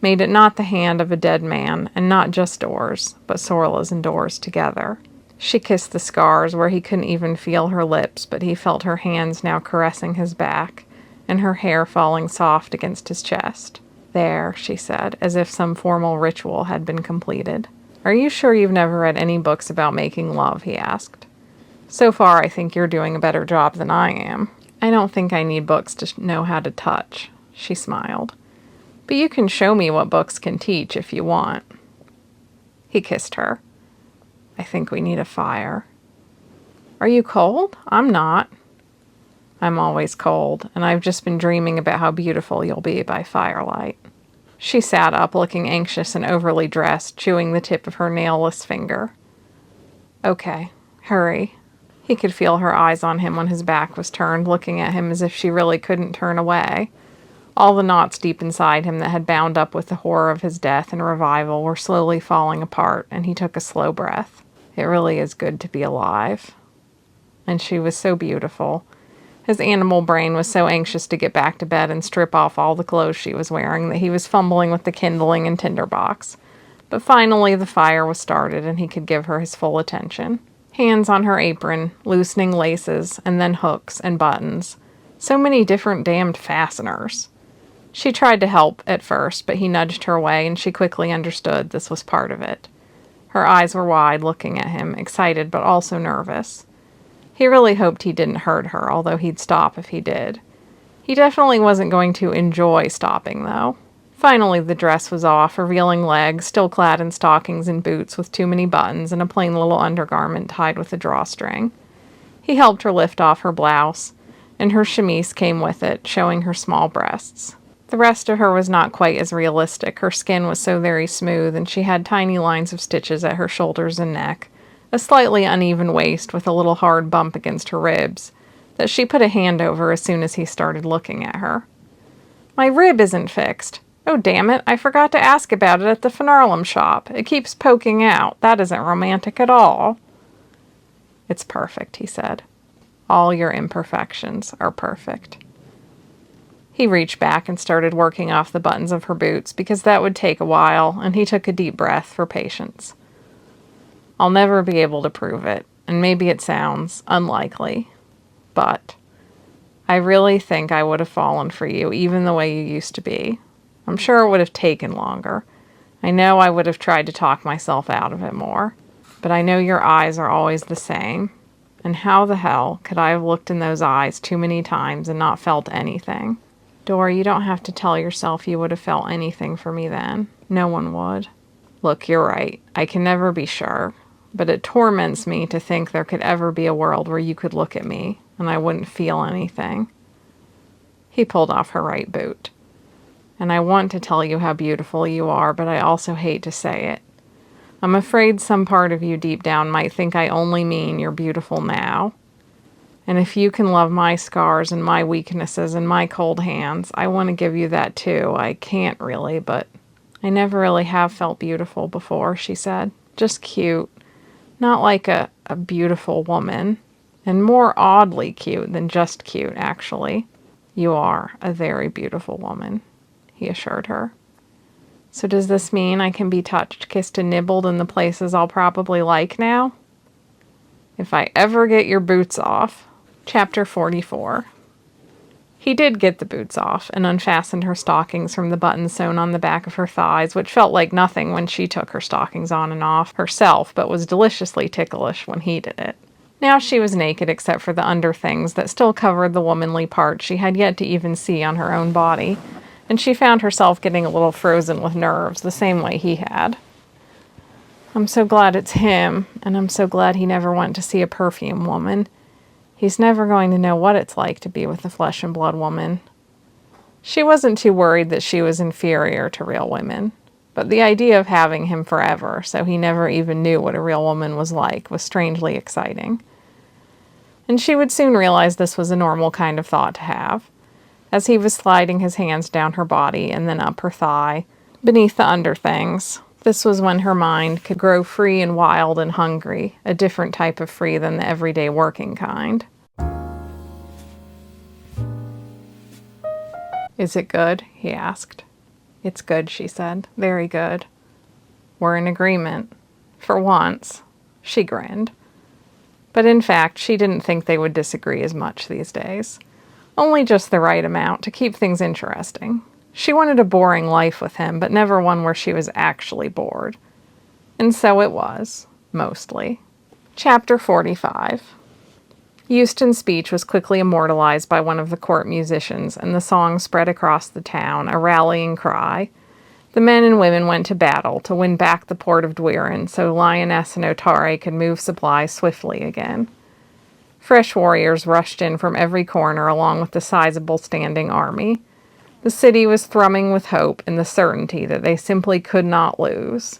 made it not the hand of a dead man, and not just Door's, but Sorla's and Door's together. She kissed the scars where he couldn't even feel her lips, but he felt her hands now caressing his back, and her hair falling soft against his chest. "There," she said, as if some formal ritual had been completed. "Are you sure you've never read any books about making love?" he asked. "So far, I think you're doing a better job than I am." "I don't think I need books to know how to touch," she smiled. "But you can show me what books can teach if you want." He kissed her. "I think we need a fire." "Are you cold? I'm not." "I'm always cold, and I've just been dreaming about how beautiful you'll be by firelight." She sat up, looking anxious and overly dressed, chewing the tip of her nailless finger. "Okay, hurry." He could feel her eyes on him when his back was turned, looking at him as if she really couldn't turn away. All the knots deep inside him that had bound up with the horror of his death and revival were slowly falling apart, and he took a slow breath. It really is good to be alive. And she was so beautiful. His animal brain was so anxious to get back to bed and strip off all the clothes she was wearing that he was fumbling with the kindling and tinderbox. But finally the fire was started, and he could give her his full attention. Hands on her apron, loosening laces, and then hooks and buttons. So many different damned fasteners. She tried to help at first, but he nudged her away, and she quickly understood this was part of it. Her eyes were wide, looking at him, excited but also nervous. He really hoped he didn't hurt her, although he'd stop if he did. He definitely wasn't going to enjoy stopping, though. Finally, the dress was off, revealing legs, still clad in stockings and boots with too many buttons and a plain little undergarment tied with a drawstring. He helped her lift off her blouse, and her chemise came with it, showing her small breasts. The rest of her was not quite as realistic. Her skin was so very smooth, and she had tiny lines of stitches at her shoulders and neck, a slightly uneven waist with a little hard bump against her ribs, that she put a hand over as soon as he started looking at her. "My rib isn't fixed. Oh, damn it, I forgot to ask about it at the Finarlum shop. It keeps poking out. That isn't romantic at all." "It's perfect," he said. "All your imperfections are perfect." He reached back and started working off the buttons of her boots, because that would take a while, and he took a deep breath for patience. "I'll never be able to prove it, and maybe it sounds unlikely, but I really think I would have fallen for you, even the way you used to be. I'm sure it would have taken longer. I know I would have tried to talk myself out of it more. But I know your eyes are always the same. And how the hell could I have looked in those eyes too many times and not felt anything? Dora, you don't have to tell yourself you would have felt anything for me then. No one would. Look, you're right. I can never be sure. But it torments me to think there could ever be a world where you could look at me and I wouldn't feel anything." He pulled off her right boot. "And I want to tell you how beautiful you are, but I also hate to say it. I'm afraid some part of you deep down might think I only mean you're beautiful now. And if you can love my scars and my weaknesses and my cold hands, I want to give you that too. I can't really, but I never really have felt beautiful before," she said. "Just cute. Not like a beautiful woman. and more oddly cute than just cute, actually. You are a very beautiful woman, he assured her. So does this mean I can be touched, kissed, and nibbled in the places I'll probably like now? If I ever get your boots off. Chapter 44. He did get the boots off and unfastened her stockings from the buttons sewn on the back of her thighs, which felt like nothing when she took her stockings on and off herself, but was deliciously ticklish when he did it. Now she was naked except for the underthings that still covered the womanly parts she had yet to even see on her own body, and she found herself getting a little frozen with nerves the same way he had. I'm so glad it's him, and I'm so glad he never went to see a perfume woman. He's never going to know what it's like to be with a flesh and blood woman. She wasn't too worried that she was inferior to real women, but the idea of having him forever, so he never even knew what a real woman was like, was strangely exciting. And she would soon realize this was a normal kind of thought to have, as he was sliding his hands down her body and then up her thigh, beneath the underthings. This was when her mind could grow free and wild and hungry, a different type of free than the everyday working kind. Is it good? He asked. It's good, she said. Very good. We're in agreement. For once. She grinned. But in fact, she didn't think they would disagree as much these days. Only just the right amount to keep things interesting. She wanted a boring life with him, but never one where she was actually bored. And so it was, mostly. Chapter 45. Euston's speech was quickly immortalized by one of the court musicians, and the song spread across the town, a rallying cry. The men and women went to battle to win back the port of Dwiren, so Lioness and Otare could move supplies swiftly again. Fresh warriors rushed in from every corner along with the sizable standing army. The city was thrumming with hope and the certainty that they simply could not lose.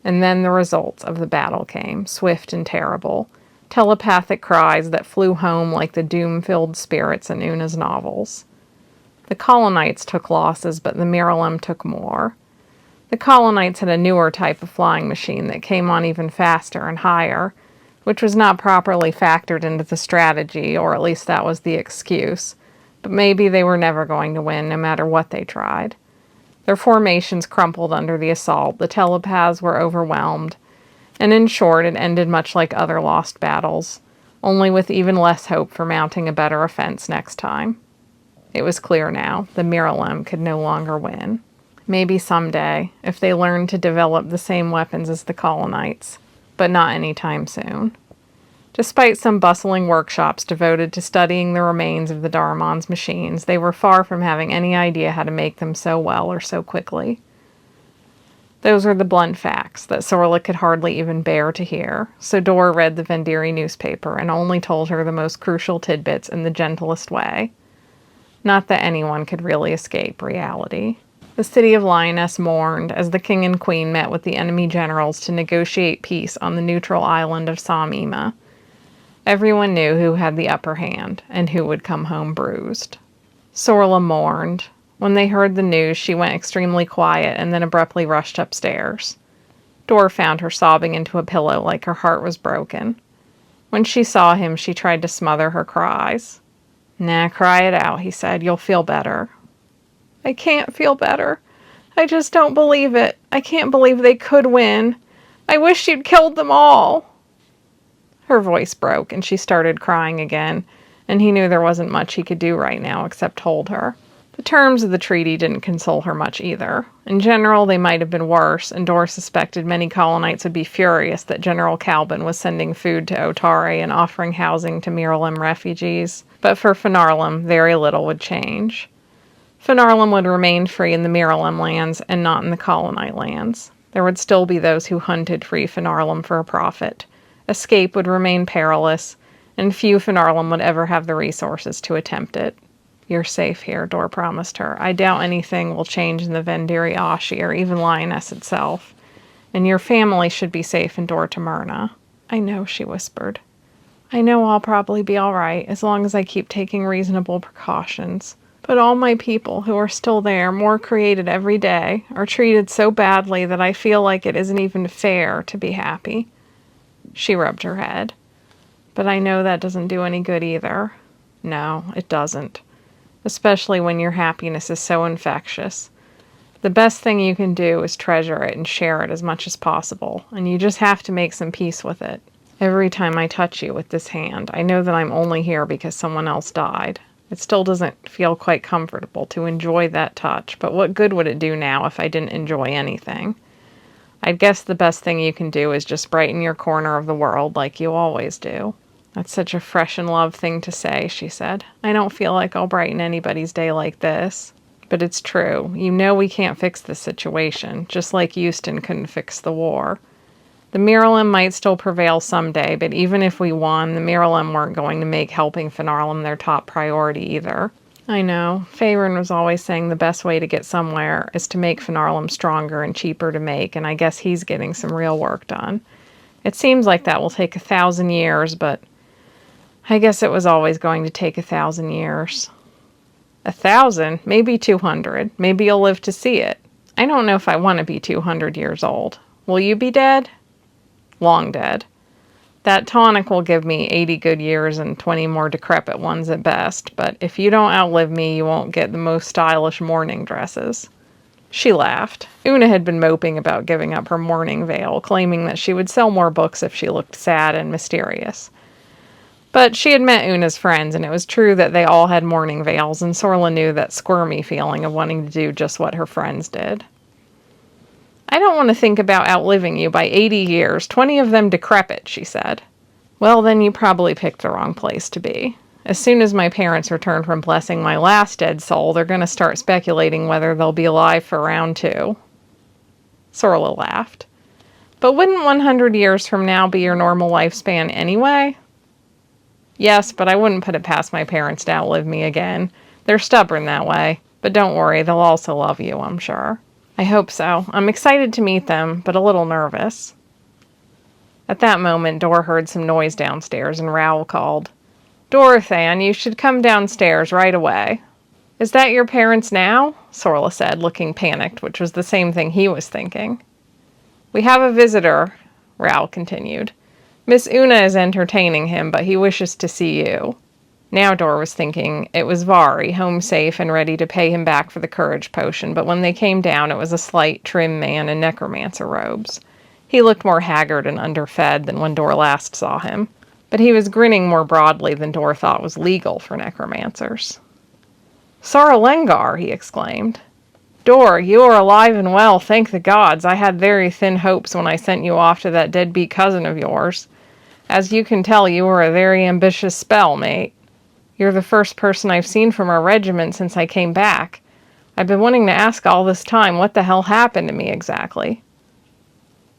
And then the results of the battle came, swift and terrible, telepathic cries that flew home like the doom-filled spirits in Una's novels. The Colonites took losses, but the Miralem took more. The Colonites had a newer type of flying machine that came on even faster and higher, which was not properly factored into the strategy, or at least that was the excuse. But maybe they were never going to win, no matter what they tried. Their formations crumpled under the assault, the telepaths were overwhelmed, and in short, it ended much like other lost battles, only with even less hope for mounting a better offense next time. It was clear now, the Miralem could no longer win. Maybe someday, if they learned to develop the same weapons as the Colonites, but not anytime soon. Despite some bustling workshops devoted to studying the remains of the Darmon's machines, they were far from having any idea how to make them so well or so quickly. Those were the blunt facts that Sorla could hardly even bear to hear, so Dor read the Vendiri newspaper and only told her the most crucial tidbits in the gentlest way. Not that anyone could really escape reality. The city of Lioness mourned as the king and queen met with the enemy generals to negotiate peace on the neutral island of Samima. Everyone knew who had the upper hand, and who would come home bruised. Sorla mourned. When they heard the news, she went extremely quiet and then abruptly rushed upstairs. Dor found her sobbing into a pillow like her heart was broken. When she saw him, she tried to smother her cries. Nah, cry it out, he said. You'll feel better. I can't feel better. I just don't believe it. I can't believe they could win. I wish you'd killed them all. Her voice broke, and she started crying again, and he knew there wasn't much he could do right now except hold her. The terms of the treaty didn't console her much either. In general, they might have been worse, and Dor suspected many Colonites would be furious that General Calbin was sending food to Otare and offering housing to Miralem refugees. But for Finarlem, very little would change. Finarlem would remain free in the Miralem lands and not in the Colonite lands. There would still be those who hunted free Finarlem for a profit. Escape would remain perilous, and few Finarlem would ever have the resources to attempt it. You're safe here, Dor promised her. I doubt anything will change in the Vendiri Ashi or even Lioness itself. And your family should be safe in Dor Tamerna. I know, she whispered. I know I'll probably be all right, as long as I keep taking reasonable precautions. But all my people who are still there, more created every day, are treated so badly that I feel like it isn't even fair to be happy. She rubbed her head. But I know that doesn't do any good either. No, it doesn't. Especially when your happiness is so infectious. The best thing you can do is treasure it and share it as much as possible, and you just have to make some peace with it. Every time I touch you with this hand, I know that I'm only here because someone else died. It still doesn't feel quite comfortable to enjoy that touch, but what good would it do now if I didn't enjoy anything? I guess the best thing you can do is just brighten your corner of the world like you always do. That's such a fresh and love thing to say, she said. I don't feel like I'll brighten anybody's day like this. But it's true. You know we can't fix the situation, just like Houston couldn't fix the war. The Miralem might still prevail someday, but even if we won, the Miralem weren't going to make helping Finarlem their top priority either. I know. Faerun was always saying the best way to get somewhere is to make Finarlem stronger and cheaper to make, and I guess he's getting some real work done. It seems like that will take 1,000 years, but I guess it was always going to take 1,000 years. 1,000? Maybe 200. Maybe you'll live to see it. I don't know if I want to be 200 years old. Will you be dead? Long dead. That tonic will give me 80 good years and 20 more decrepit ones at best, but if you don't outlive me, you won't get the most stylish mourning dresses. She laughed. Una had been moping about giving up her mourning veil, claiming that she would sell more books if she looked sad and mysterious. But she had met Una's friends, and it was true that they all had mourning veils, and Sorla knew that squirmy feeling of wanting to do just what her friends did. I don't want to think about outliving you by 80 years, 20 of them decrepit, she said. Well, then you probably picked the wrong place to be. As soon as my parents return from blessing my last dead soul, they're going to start speculating whether they'll be alive for round 2. Sorla laughed. But wouldn't 100 years from now be your normal lifespan anyway? Yes, but I wouldn't put it past my parents to outlive me again. They're stubborn that way. But don't worry, they'll also love you, I'm sure. I hope so. I'm excited to meet them, but a little nervous. At that moment, Dor heard some noise downstairs, and Raoul called, Dorothan, you should come downstairs right away. Is that your parents now? Sorla said, looking panicked, which was the same thing he was thinking. We have a visitor, Raoul continued. Miss Una is entertaining him, but he wishes to see you. Now Dor was thinking it was Vari, home safe and ready to pay him back for the courage potion, but when they came down it was a slight, trim man in necromancer robes. He looked more haggard and underfed than when Dor last saw him, but he was grinning more broadly than Dor thought was legal for necromancers. Saralengar, he exclaimed. Dor, you are alive and well, thank the gods. I had very thin hopes when I sent you off to that deadbeat cousin of yours. As you can tell, you were a very ambitious spell, mate. You're the first person I've seen from our regiment since I came back. I've been wanting to ask all this time what the hell happened to me exactly.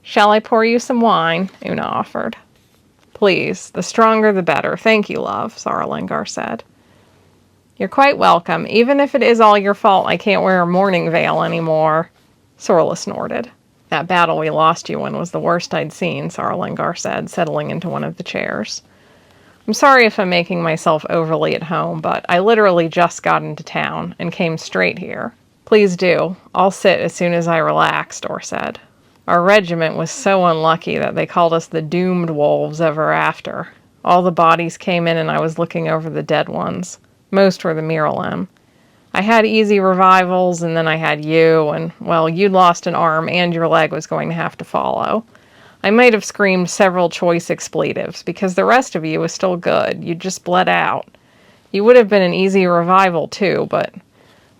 Shall I pour you some wine? Una offered. Please, the stronger the better. Thank you, love, Saralengar said. You're quite welcome. Even if it is all your fault, I can't wear a mourning veil anymore. Sorla snorted. That battle we lost you in was the worst I'd seen, Saralengar said, settling into one of the chairs. I'm sorry if I'm making myself overly at home, but I literally just got into town and came straight here. Please do. I'll sit as soon as I relax, Dor said. Our regiment was so unlucky that they called us the doomed wolves ever after. All the bodies came in and I was looking over the dead ones. Most were the Miralem. I had easy revivals and then I had you and, well, you'd lost an arm and your leg was going to have to follow. I might have screamed several choice expletives because the rest of you was still good. You just bled out. You would have been an easy revival too, but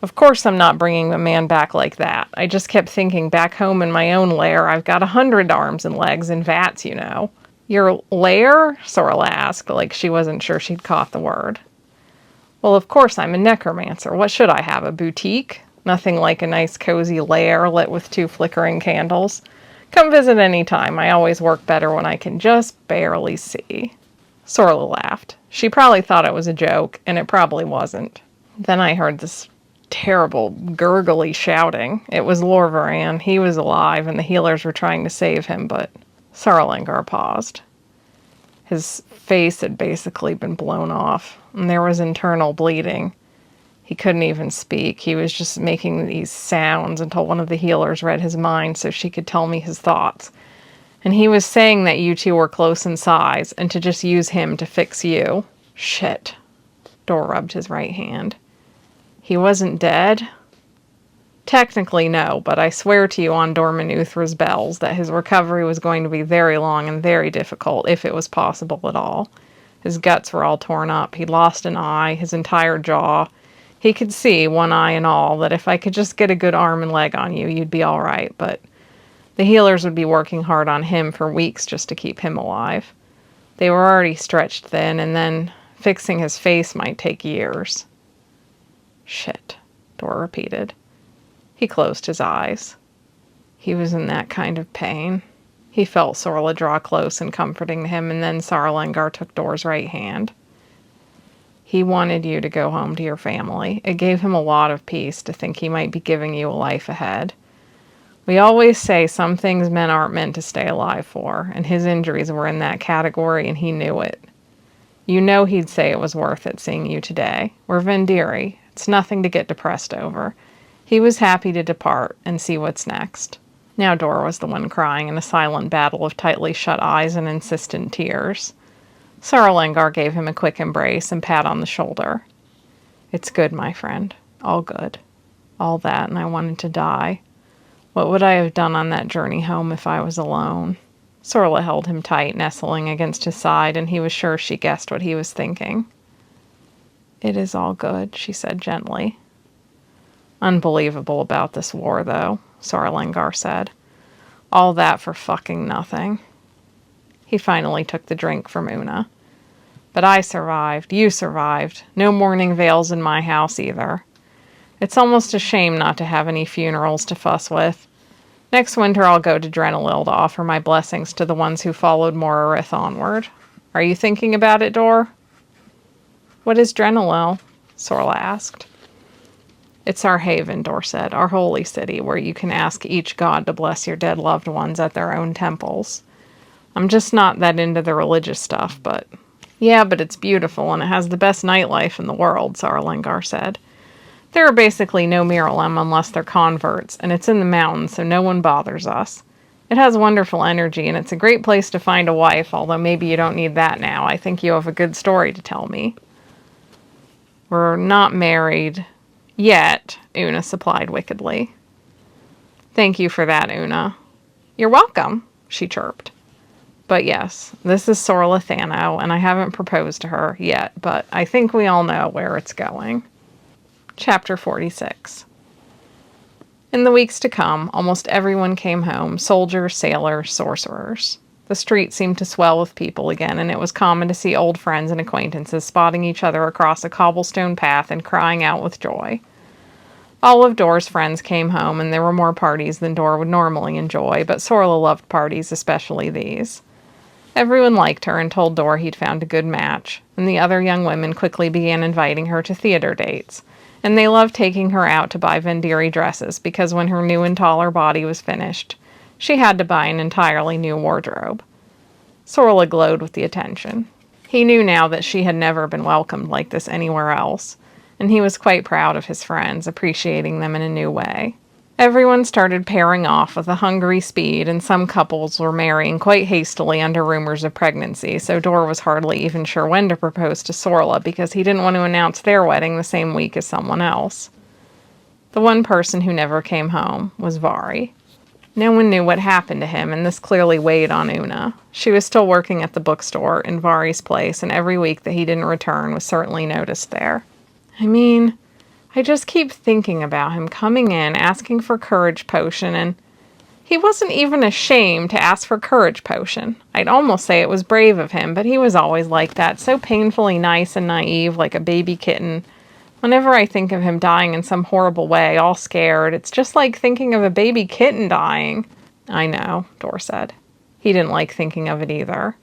of course I'm not bringing the man back like that. I just kept thinking back home in my own lair I've got 100 arms and legs in vats, you know. Your lair? Sorla asked, like she wasn't sure she'd caught the word. Well, of course I'm a necromancer. What should I have, a boutique? Nothing like a nice cozy lair lit with 2 flickering candles. Come visit any time. I always work better when I can just barely see. Sorla laughed. She probably thought it was a joke, and it probably wasn't. Then I heard this terrible, gurgly shouting. It was Lorvaran. He was alive, and the healers were trying to save him, but Saralengar paused. His face had basically been blown off, and there was internal bleeding. He couldn't even speak. He was just making these sounds until one of the healers read his mind so she could tell me his thoughts. And he was saying that you two were close in size and to just use him to fix you. Shit. Dor rubbed his right hand. He wasn't dead? Technically, no, but I swear to you on Dor Manuthra's bells that his recovery was going to be very long and very difficult, if it was possible at all. His guts were all torn up. He'd lost an eye, his entire jaw. He could see, one eye and all, that if I could just get a good arm and leg on you, you'd be all right, but the healers would be working hard on him for weeks just to keep him alive. They were already stretched thin, and then fixing his face might take years. Shit, Dor repeated. He closed his eyes. He was in that kind of pain. He felt Sorla draw close and comforting him, and then Sarlengar took Dor's right hand. He wanted you to go home to your family. It gave him a lot of peace to think he might be giving you a life ahead. We always say some things men aren't meant to stay alive for, and his injuries were in that category, and he knew it. You know he'd say it was worth it seeing you today. We're Vendiri. It's nothing to get depressed over. He was happy to depart and see what's next. Now Dor was the one crying in a silent battle of tightly shut eyes and insistent tears. Sarlengar gave him a quick embrace and pat on the shoulder. It's good, my friend. All good. All that, and I wanted to die. What would I have done on that journey home if I was alone? Sorla held him tight, nestling against his side, and he was sure she guessed what he was thinking. It is all good, she said gently. Unbelievable about this war, though, Sarlengar said. All that for fucking nothing. He finally took the drink from Una. But I survived. You survived. No mourning veils in my house, either. It's almost a shame not to have any funerals to fuss with. Next winter I'll go to Drenalil to offer my blessings to the ones who followed Morarith onward. Are you thinking about it, Dor? What is Drenalil? Sorla asked. It's our haven, Dor said, our holy city, where you can ask each god to bless your dead loved ones at their own temples. I'm just not that into the religious stuff, but... Yeah, but it's beautiful, and it has the best nightlife in the world, Sarlengar said. There are basically no Miralim unless they're converts, and it's in the mountains, so no one bothers us. It has wonderful energy, and it's a great place to find a wife, although maybe you don't need that now. I think you have a good story to tell me. We're not married... Yet, Una supplied wickedly. Thank you for that, Una. You're welcome, she chirped. But yes, this is Sorla Thano, and I haven't proposed to her yet, but I think we all know where it's going. Chapter 46. In the weeks to come, almost everyone came home, soldiers, sailors, sorcerers. The street seemed to swell with people again, and it was common to see old friends and acquaintances spotting each other across a cobblestone path and crying out with joy. All of Dor's friends came home, and there were more parties than Dor would normally enjoy, but Sorla loved parties, especially these. Everyone liked her and told Dor he'd found a good match, and the other young women quickly began inviting her to theater dates, and they loved taking her out to buy Vendiri dresses because when her new and taller body was finished, she had to buy an entirely new wardrobe. Sorla glowed with the attention. He knew now that she had never been welcomed like this anywhere else, and he was quite proud of his friends, appreciating them in a new way. Everyone started pairing off with a hungry speed, and some couples were marrying quite hastily under rumors of pregnancy, so Dor was hardly even sure when to propose to Sorla because he didn't want to announce their wedding the same week as someone else. The one person who never came home was Vari. No one knew what happened to him, and this clearly weighed on Una. She was still working at the bookstore in Vari's place, and every week that he didn't return was certainly noticed there. I just keep thinking about him coming in, asking for courage potion, and he wasn't even ashamed to ask for courage potion. I'd almost say it was brave of him, but he was always like that, so painfully nice and naive, like a baby kitten. Whenever I think of him dying in some horrible way, all scared, it's just like thinking of a baby kitten dying. I know, Dor said. He didn't like thinking of it either.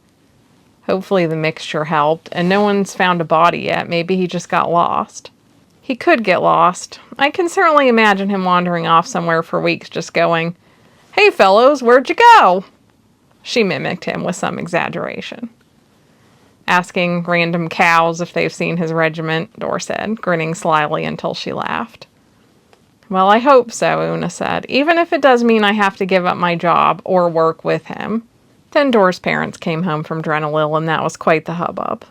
Hopefully the mixture helped, and no one's found a body yet. Maybe he just got lost. He could get lost. I can certainly imagine him wandering off somewhere for weeks just going, "Hey fellows, where'd you go?" She mimicked him with some exaggeration. Asking random cows if they've seen his regiment, Dor said, grinning slyly until she laughed. Well, I hope so, Una said, even if it does mean I have to give up my job or work with him. Then Dor's parents came home from Drenalil, and that was quite the hubbub.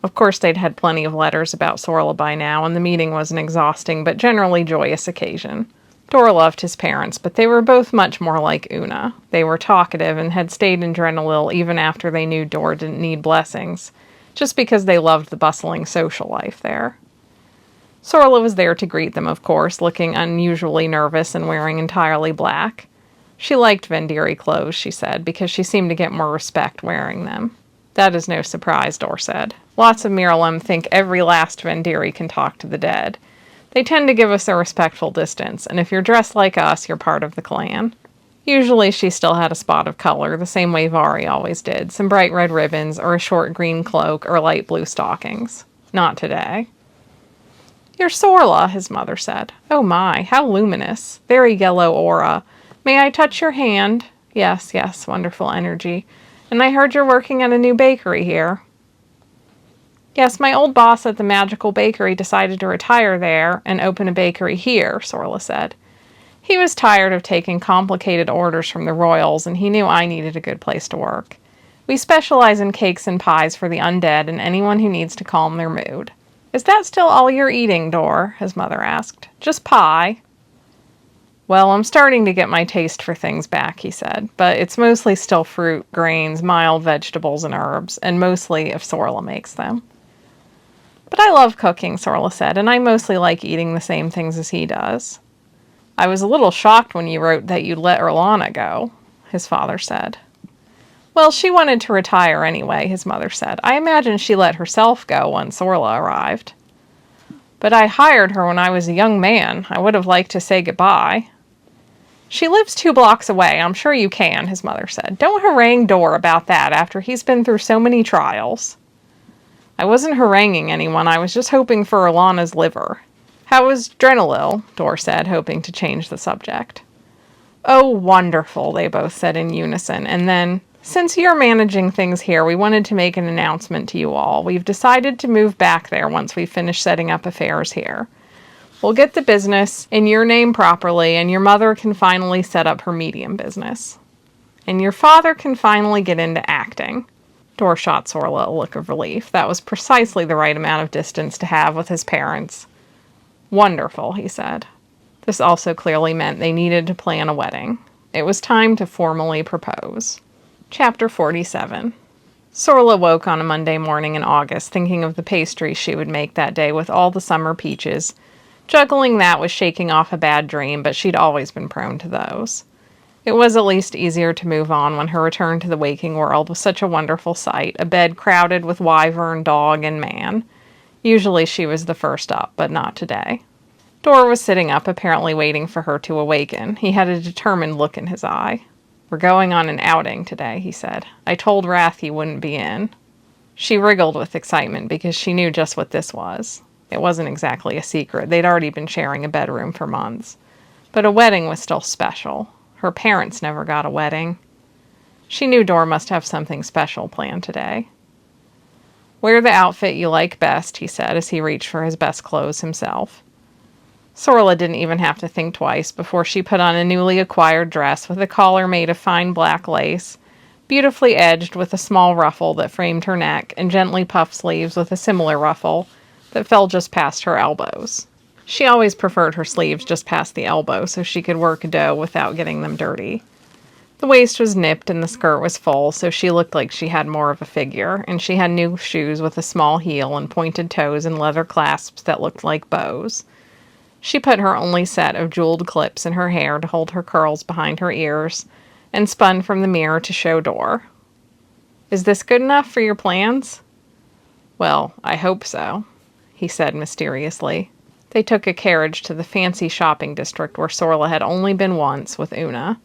Of course, they'd had plenty of letters about Sorla by now, and the meeting was an exhausting but generally joyous occasion. Dor loved his parents, but they were both much more like Una. They were talkative and had stayed in Drenalil even after they knew Dor didn't need blessings, just because they loved the bustling social life there. Sorla was there to greet them, of course, looking unusually nervous and wearing entirely black. She liked Vendiri clothes, she said, because she seemed to get more respect wearing them. That is no surprise, Dor said. Lots of Miralem think every last Vendiri can talk to the dead. They tend to give us a respectful distance, and if you're dressed like us, you're part of the clan. Usually she still had a spot of color, the same way Vari always did, some bright red ribbons, or a short green cloak, or light blue stockings. Not today. "You're Sorla," his mother said. "Oh my, how luminous. Very yellow aura. May I touch your hand?" "Yes, yes, wonderful energy. And I heard you're working at a new bakery here." "Yes, my old boss at the magical bakery decided to retire there and open a bakery here," Sorla said. "He was tired of taking complicated orders from the royals, and he knew I needed a good place to work. We specialize in cakes and pies for the undead and anyone who needs to calm their mood." "Is that still all you're eating, Dor?" his mother asked. "Just pie?" "Well, I'm starting to get my taste for things back," he said, "but it's mostly still fruit, grains, mild vegetables, and herbs, and mostly if Sorla makes them." "But I love cooking," Sorla said, "and I mostly like eating the same things as he does." "I was a little shocked when you wrote that you'd let Erlana go," his father said. "Well, she wanted to retire anyway," his mother said. "I imagine she let herself go when Sorla arrived." "But I hired her when I was a young man. I would have liked to say goodbye." "She lives 2 blocks away. I'm sure you can," his mother said. "Don't harangue Dor about that after he's been through so many trials." "I wasn't haranguing anyone. I was just hoping for Erlana's liver." "How is Drenalil?" Dor said, hoping to change the subject. "Oh, wonderful," they both said in unison, and then, "Since you're managing things here, we wanted to make an announcement to you all. We've decided to move back there once we finish setting up affairs here. We'll get the business in your name properly, and your mother can finally set up her medium business. And your father can finally get into acting." Dor shot Sorla a look of relief. That was precisely the right amount of distance to have with his parents. "Wonderful," he said. This also clearly meant they needed to plan a wedding. It was time to formally propose. Chapter 47. Sorla woke on a Monday morning in August, thinking of the pastries she would make that day with all the summer peaches. Juggling that was shaking off a bad dream, but she'd always been prone to those. It was at least easier to move on when her return to the waking world was such a wonderful sight, a bed crowded with wyvern, dog, and man. Usually she was the first up, but not today. Dor was sitting up, apparently waiting for her to awaken. He had a determined look in his eye. "We're going on an outing today," he said. "I told Wrath you wouldn't be in." She wriggled with excitement because she knew just what this was. It wasn't exactly a secret. They'd already been sharing a bedroom for months. But a wedding was still special. Her parents never got a wedding. She knew Dor must have something special planned today. "Wear the outfit you like best," he said as he reached for his best clothes himself. Sorla didn't even have to think twice before she put on a newly acquired dress with a collar made of fine black lace, beautifully edged with a small ruffle that framed her neck, and gently puffed sleeves with a similar ruffle that fell just past her elbows. She always preferred her sleeves just past the elbow so she could work dough without getting them dirty. The waist was nipped and the skirt was full, so she looked like she had more of a figure, and she had new shoes with a small heel and pointed toes and leather clasps that looked like bows. She put her only set of jeweled clips in her hair to hold her curls behind her ears, and spun from the mirror to show Dor. "Is this good enough for your plans?" "Well, I hope so," he said mysteriously. They took a carriage to the fancy shopping district where Sorla had only been once with Una.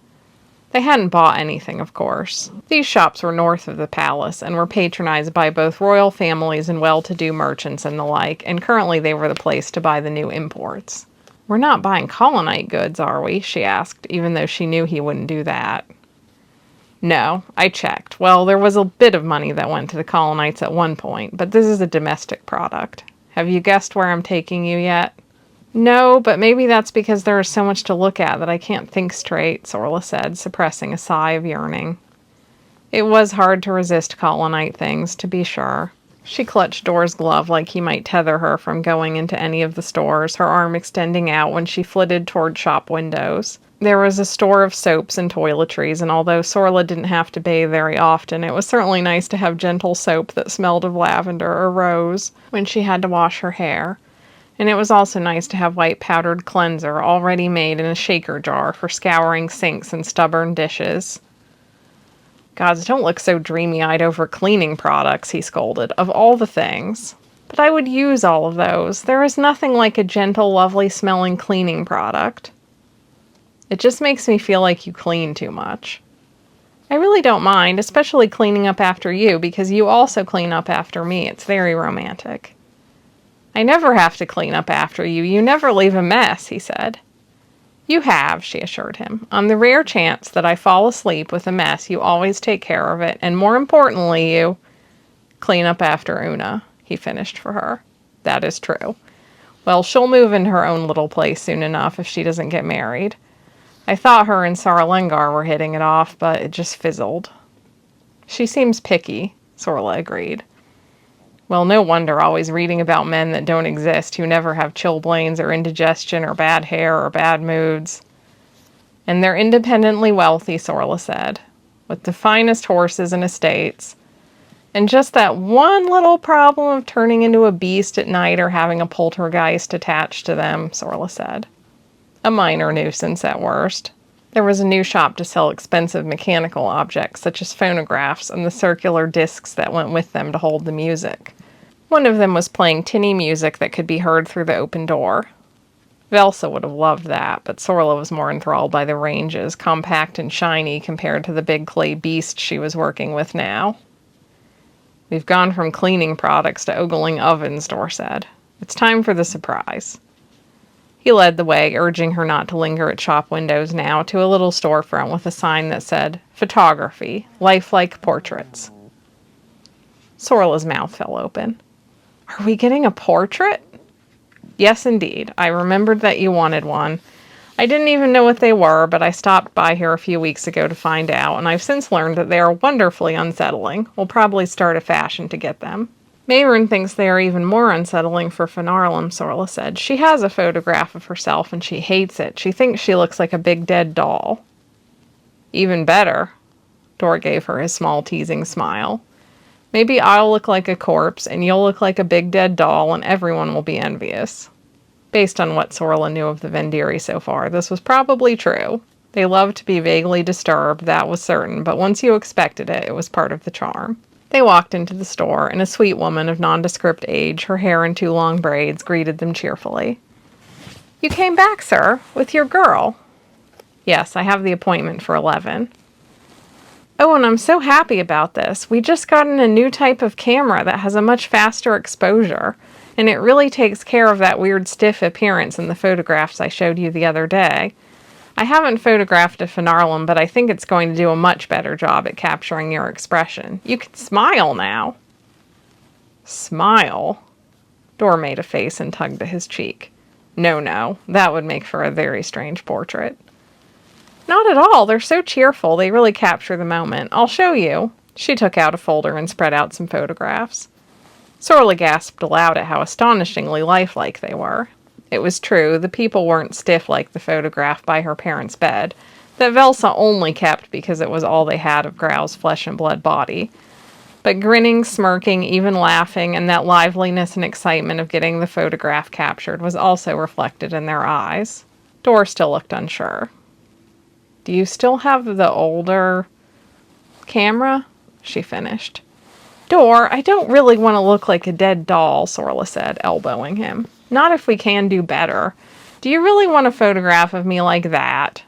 They hadn't bought anything, of course. These shops were north of the palace and were patronized by both royal families and well-to-do merchants and the like, and currently they were the place to buy the new imports. "We're not buying colonite goods, are we?" she asked, even though she knew he wouldn't do that. "No, I checked. Well, there was a bit of money that went to the colonites at one point, but this is a domestic product. Have you guessed where I'm taking you yet?" "No, but maybe that's because there is so much to look at that I can't think straight," Sorla said, suppressing a sigh of yearning. It was hard to resist Colonite things, to be sure. She clutched Dor's glove like he might tether her from going into any of the stores, her arm extending out when she flitted toward shop windows. There was a store of soaps and toiletries, and although Sorla didn't have to bathe very often, it was certainly nice to have gentle soap that smelled of lavender or rose when she had to wash her hair. And it was also nice to have white powdered cleanser already made in a shaker jar for scouring sinks and stubborn dishes. Gods, don't look so dreamy-eyed over cleaning products, he scolded. Of all the things. But I would use all of those. There is nothing like a gentle, lovely-smelling cleaning product. It just makes me feel like you clean too much. I really don't mind, especially cleaning up after you, because you also clean up after me. It's very romantic. I never have to clean up after you. You never leave a mess, he said. You have, she assured him. On the rare chance that I fall asleep with a mess, you always take care of it, and more importantly, you clean up after Una, he finished for her. That is true. Well, she'll move into her own little place soon enough if she doesn't get married. I thought her and Sarlengar were hitting it off, but it just fizzled. She seems picky, Sorla agreed. Well, no wonder, always reading about men that don't exist, who never have chilblains or indigestion or bad hair or bad moods. And they're independently wealthy, Sorla said, with the finest horses and estates. And just that one little problem of turning into a beast at night or having a poltergeist attached to them, Sorla said. A minor nuisance at worst. There was a new shop to sell expensive mechanical objects, such as phonographs and the circular discs that went with them to hold the music. One of them was playing tinny music that could be heard through the open door. Velsa would have loved that, but Sorla was more enthralled by the ranges, compact and shiny compared to the big clay beast she was working with now. We've gone from cleaning products to ogling ovens, Dor said. It's time for the surprise. He led the way, urging her not to linger at shop windows now, to a little storefront with a sign that said, Photography, lifelike portraits. Sorla's mouth fell open. Are we getting a portrait? Yes, indeed. I remembered that you wanted one. I didn't even know what they were, but I stopped by here a few weeks ago to find out, and I've since learned that they are wonderfully unsettling. We'll probably start a fashion to get them. Mayron thinks they are even more unsettling for Finarlem, Sorla said. She has a photograph of herself, and she hates it. She thinks she looks like a big dead doll. Even better. Dor gave her his small teasing smile. Maybe I'll look like a corpse, and you'll look like a big dead doll, and everyone will be envious. Based on what Sorla knew of the Vendiri so far, this was probably true. They loved to be vaguely disturbed, that was certain, but once you expected it, it was part of the charm. They walked into the store, and a sweet woman of nondescript age, her hair in 2 long braids, greeted them cheerfully. You came back, sir, with your girl. Yes, I have the appointment for 11. Oh, and I'm so happy about this. We just got in a new type of camera that has a much faster exposure, and it really takes care of that weird stiff appearance in the photographs I showed you the other day. I haven't photographed a Finarlem, but I think it's going to do a much better job at capturing your expression. You can smile now. Smile? Dor made a face and tugged at his cheek. No, that would make for a very strange portrait. Not at all. They're so cheerful. They really capture the moment. I'll show you. She took out a folder and spread out some photographs. Sorla gasped aloud at how astonishingly lifelike they were. It was true, the people weren't stiff like the photograph by her parents' bed, that Velsa only kept because it was all they had of Grau's flesh and blood body. But grinning, smirking, even laughing, and that liveliness and excitement of getting the photograph captured was also reflected in their eyes. Dor still looked unsure. Do you still have the older camera? She finished. Dor, I don't really want to look like a dead doll, Sorla said, elbowing him. Not if we can do better. Do you really want a photograph of me like that?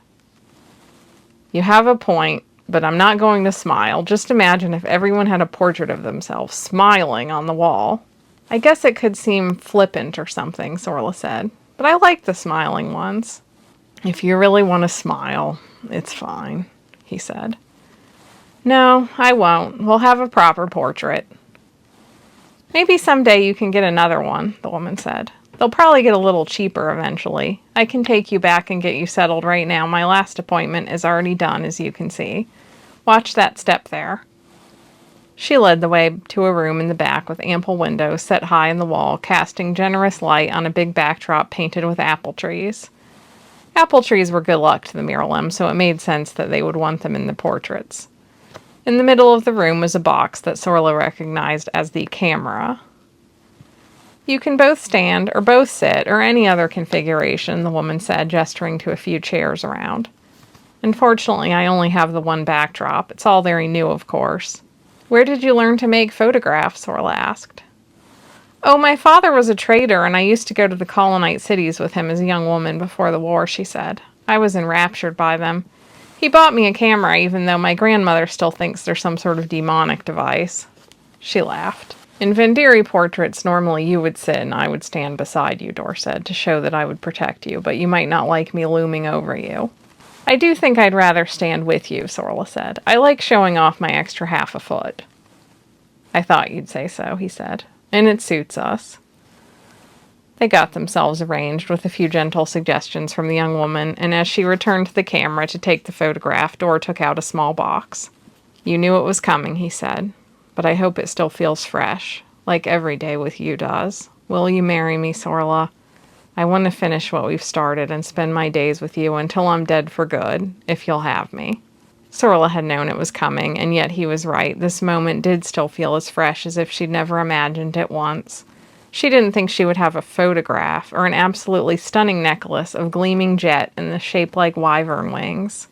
You have a point, but I'm not going to smile. Just imagine if everyone had a portrait of themselves smiling on the wall. I guess it could seem flippant or something, Sorla said, but I like the smiling ones. If you really want to smile, it's fine, he said. No, I won't. We'll have a proper portrait. Maybe someday you can get another one, the woman said. They'll probably get a little cheaper eventually. I can take you back and get you settled right now. My last appointment is already done, as you can see. Watch that step there. She led the way to a room in the back with ample windows set high in the wall, casting generous light on a big backdrop painted with apple trees. Apple trees were good luck to the Miralem, so it made sense that they would want them in the portraits. In the middle of the room was a box that Sorla recognized as the camera. You can both stand, or both sit, or any other configuration, the woman said, gesturing to a few chairs around. Unfortunately, I only have the one backdrop. It's all very new, of course. Where did you learn to make photographs? Sorla asked. Oh, my father was a trader, and I used to go to the colonite cities with him as a young woman before the war, she said. I was enraptured by them. He bought me a camera, even though my grandmother still thinks they're some sort of demonic device. She laughed. In Vendiri portraits, normally you would sit and I would stand beside you, Dor said, to show that I would protect you, but you might not like me looming over you. I do think I'd rather stand with you, Sorla said. I like showing off my extra half a foot. I thought you'd say so, he said. And it suits us. They got themselves arranged with a few gentle suggestions from the young woman, and as she returned to the camera to take the photograph, Dor took out a small box. You knew it was coming, he said, but I hope it still feels fresh, like every day with you does. Will you marry me, Sorla? I want to finish what we've started and spend my days with you until I'm dead for good, if you'll have me. Sorla had known it was coming, and yet he was right. This moment did still feel as fresh as if she'd never imagined it once. She didn't think she would have a photograph or an absolutely stunning necklace of gleaming jet in the shape like wyvern wings.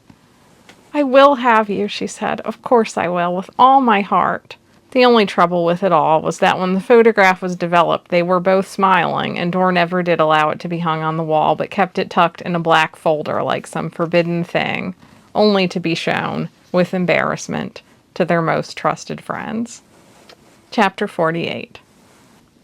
I will have you, she said. Of course I will, with all my heart. The only trouble with it all was that when the photograph was developed, they were both smiling, and Dor never did allow it to be hung on the wall, but kept it tucked in a black folder like some forbidden thing, only to be shown, with embarrassment, to their most trusted friends. Chapter 48.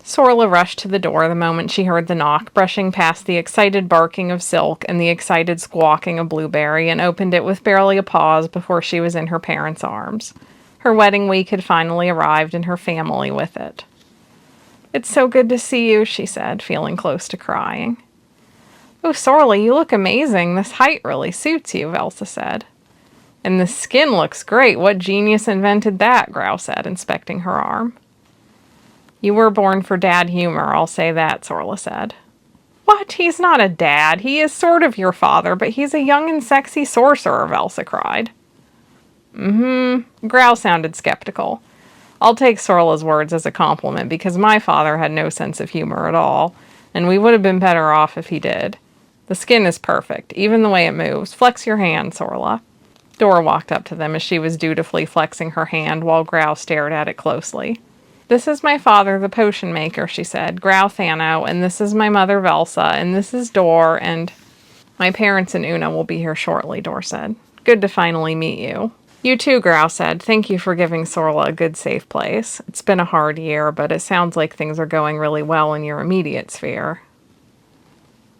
Sorla rushed to the door the moment she heard the knock, brushing past the excited barking of Silk and the excited squawking of Blueberry, and opened it with barely a pause before she was in her parents' arms. Her wedding week had finally arrived, and her family with it. It's so good to see you, she said, feeling close to crying. Oh, Sorla, you look amazing. This height really suits you, Velsa said. And the skin looks great. What genius invented that? Grau said, inspecting her arm. You were born for dad humor, I'll say that, Sorla said. What? He's not a dad. He is sort of your father, but he's a young and sexy sorcerer, Velsa cried. Grau sounded skeptical. I'll take Sorla's words as a compliment, because my father had no sense of humor at all, and we would have been better off if he did. The skin is perfect, even the way it moves. Flex your hand, Sorla. Dor walked up to them as she was dutifully flexing her hand while Grau stared at it closely. This is my father, the potion maker, she said, Grau Thano, and this is my mother, Velsa, and this is Dor, and... My parents and Una will be here shortly, Dor said. Good to finally meet you. You too, Grau said. Thank you for giving Sorla a good, safe place. It's been a hard year, but it sounds like things are going really well in your immediate sphere.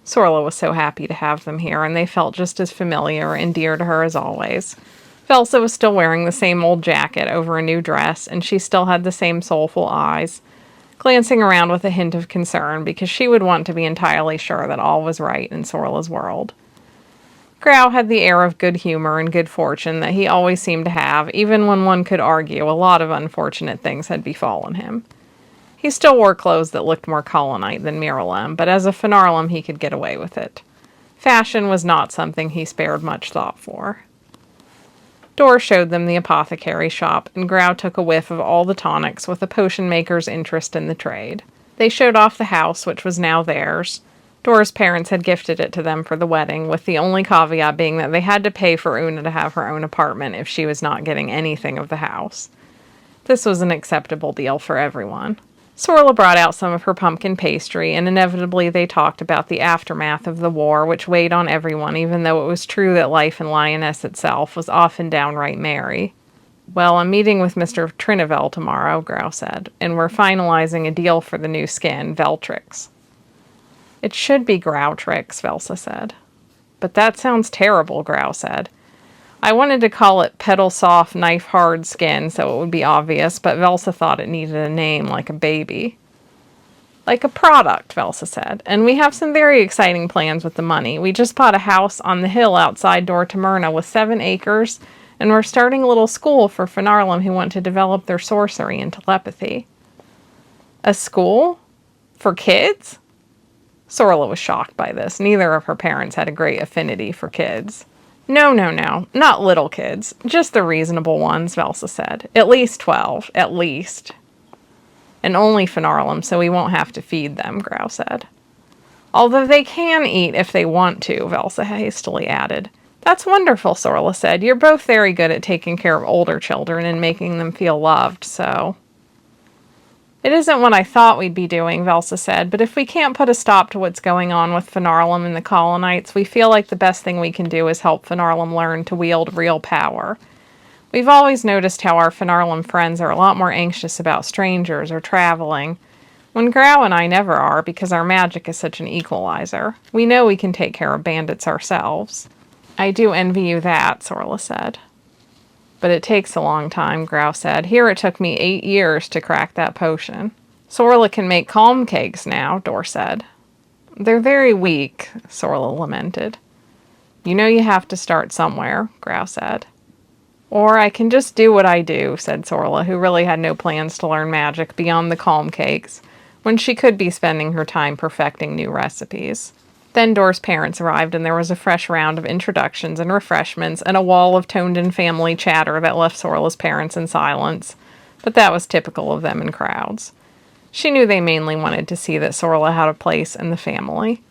Sorla was so happy to have them here, and they felt just as familiar and dear to her as always. Velsa was still wearing the same old jacket over a new dress, and she still had the same soulful eyes, glancing around with a hint of concern, because she would want to be entirely sure that all was right in Sorla's world. Grau had the air of good humor and good fortune that he always seemed to have, even when one could argue a lot of unfortunate things had befallen him. He still wore clothes that looked more colonite than Miralem, but as a Finarlem he could get away with it. Fashion was not something he spared much thought for. Dor showed them the apothecary shop, and Grau took a whiff of all the tonics with a potion maker's interest in the trade. They showed off the house, which was now theirs. Dor's parents had gifted it to them for the wedding, with the only caveat being that they had to pay for Una to have her own apartment if she was not getting anything of the house. This was an acceptable deal for everyone. Sorla brought out some of her pumpkin pastry, and inevitably they talked about the aftermath of the war, which weighed on everyone, even though it was true that life in Lyonesse itself was often downright merry. Well, I'm meeting with Mr. Trinavel tomorrow, Grau said, and we're finalizing a deal for the new skin, Veltrix. It should be Grautrix, Velsa said. But that sounds terrible, Grau said. I wanted to call it Petal Soft Knife Hard Skin so it would be obvious, but Velsa thought it needed a name like a baby. Like a product, Velsa said, and we have some very exciting plans with the money. We just bought a house on the hill outside Dor Tamerna with 7 acres, and we're starting a little school for Finarlem who want to develop their sorcery and telepathy. A school? For kids? Sorla was shocked by this. Neither of her parents had a great affinity for kids. No, not little kids. Just the reasonable ones, Velsa said. At least 12. At least. And only Finarlem, so we won't have to feed them, Grau said. Although they can eat if they want to, Velsa hastily added. That's wonderful, Sorla said. You're both very good at taking care of older children and making them feel loved, so... It isn't what I thought we'd be doing, Velsa said, but if we can't put a stop to what's going on with Finarlem and the Colonites, we feel like the best thing we can do is help Finarlem learn to wield real power. We've always noticed how our Finarlem friends are a lot more anxious about strangers or traveling, when Grau and I never are because our magic is such an equalizer. We know we can take care of bandits ourselves. I do envy you that, Sorla said. But it takes a long time, Grau said. Here it took me 8 years to crack that potion. Sorla can make calm cakes now, Dor said. They're very weak, Sorla lamented. You know you have to start somewhere, Grau said. Or I can just do what I do, said Sorla, who really had no plans to learn magic beyond the calm cakes, when she could be spending her time perfecting new recipes. Then Dor's parents arrived, and there was a fresh round of introductions and refreshments, and a wall of toned-in family chatter that left Sorla's parents in silence. But that was typical of them in crowds. She knew they mainly wanted to see that Sorla had a place in the family.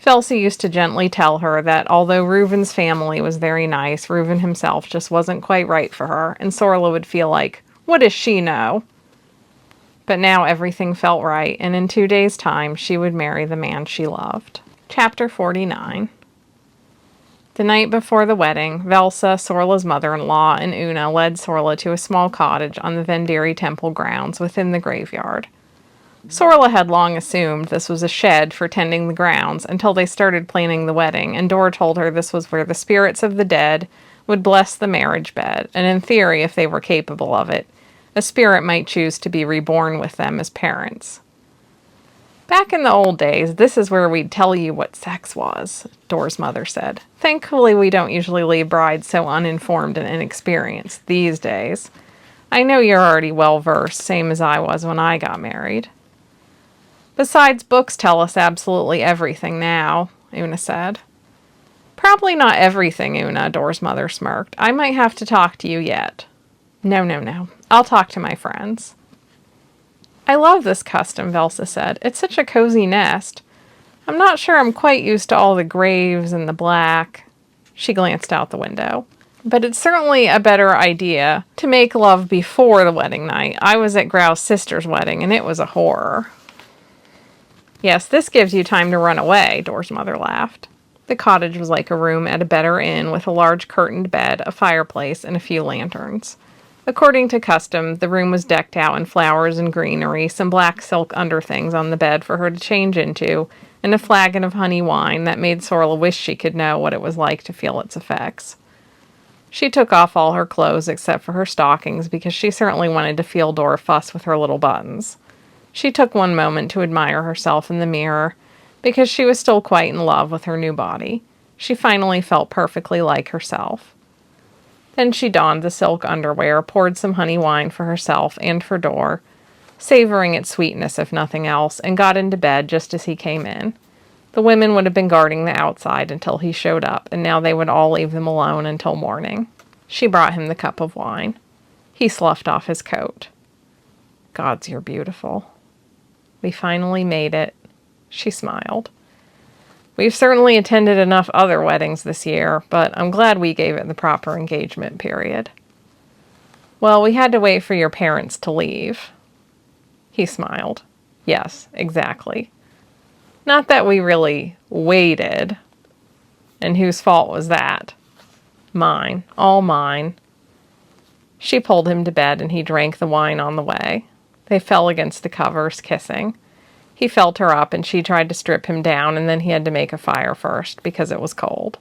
Felsie used to gently tell her that although Reuven's family was very nice, Reuven himself just wasn't quite right for her, and Sorla would feel like, what does she know? But now everything felt right, and in 2 days' time she would marry the man she loved. Chapter 49. The night before the wedding, Velsa, Sorla's mother-in-law, and Una led Sorla to a small cottage on the Vendiri temple grounds within the graveyard. Sorla had long assumed this was a shed for tending the grounds until they started planning the wedding, and Dor told her this was where the spirits of the dead would bless the marriage bed, and in theory, if they were capable of it, a spirit might choose to be reborn with them as parents. Back in the old days, this is where we'd tell you what sex was, Dor's mother said. Thankfully, we don't usually leave brides so uninformed and inexperienced these days. I know you're already well-versed, same as I was when I got married. Besides, books tell us absolutely everything now, Una said. Probably not everything, Una, Dor's mother smirked. I might have to talk to you yet. No. I'll talk to my friends. I love this custom, Velsa said. It's such a cozy nest. I'm not sure I'm quite used to all the graves and the black. She glanced out the window. But it's certainly a better idea to make love before the wedding night. I was at Grau's sister's wedding, and it was a horror. Yes, this gives you time to run away, Dor's mother laughed. The cottage was like a room at a better inn with a large curtained bed, a fireplace, and a few lanterns. According to custom, the room was decked out in flowers and greenery, some black silk underthings on the bed for her to change into, and a flagon of honey wine that made Sorla wish she could know what it was like to feel its effects. She took off all her clothes except for her stockings because she certainly wanted to feel Dor fuss with her little buttons. She took one moment to admire herself in the mirror because she was still quite in love with her new body. She finally felt perfectly like herself. Then she donned the silk underwear, poured some honey wine for herself and for Dor, savoring its sweetness if nothing else, and got into bed just as he came in. The women would have been guarding the outside until he showed up, and now they would all leave them alone until morning. She brought him the cup of wine. He sloughed off his coat. Gods, you're beautiful. We finally made it. She smiled. We've certainly attended enough other weddings this year, but I'm glad we gave it the proper engagement period. Well, we had to wait for your parents to leave. He smiled. Yes, exactly. Not that we really waited. And whose fault was that? Mine. All mine. She pulled him to bed and he drank the wine on the way. They fell against the covers, kissing. He felt her up and she tried to strip him down, and then he had to make a fire first because it was cold.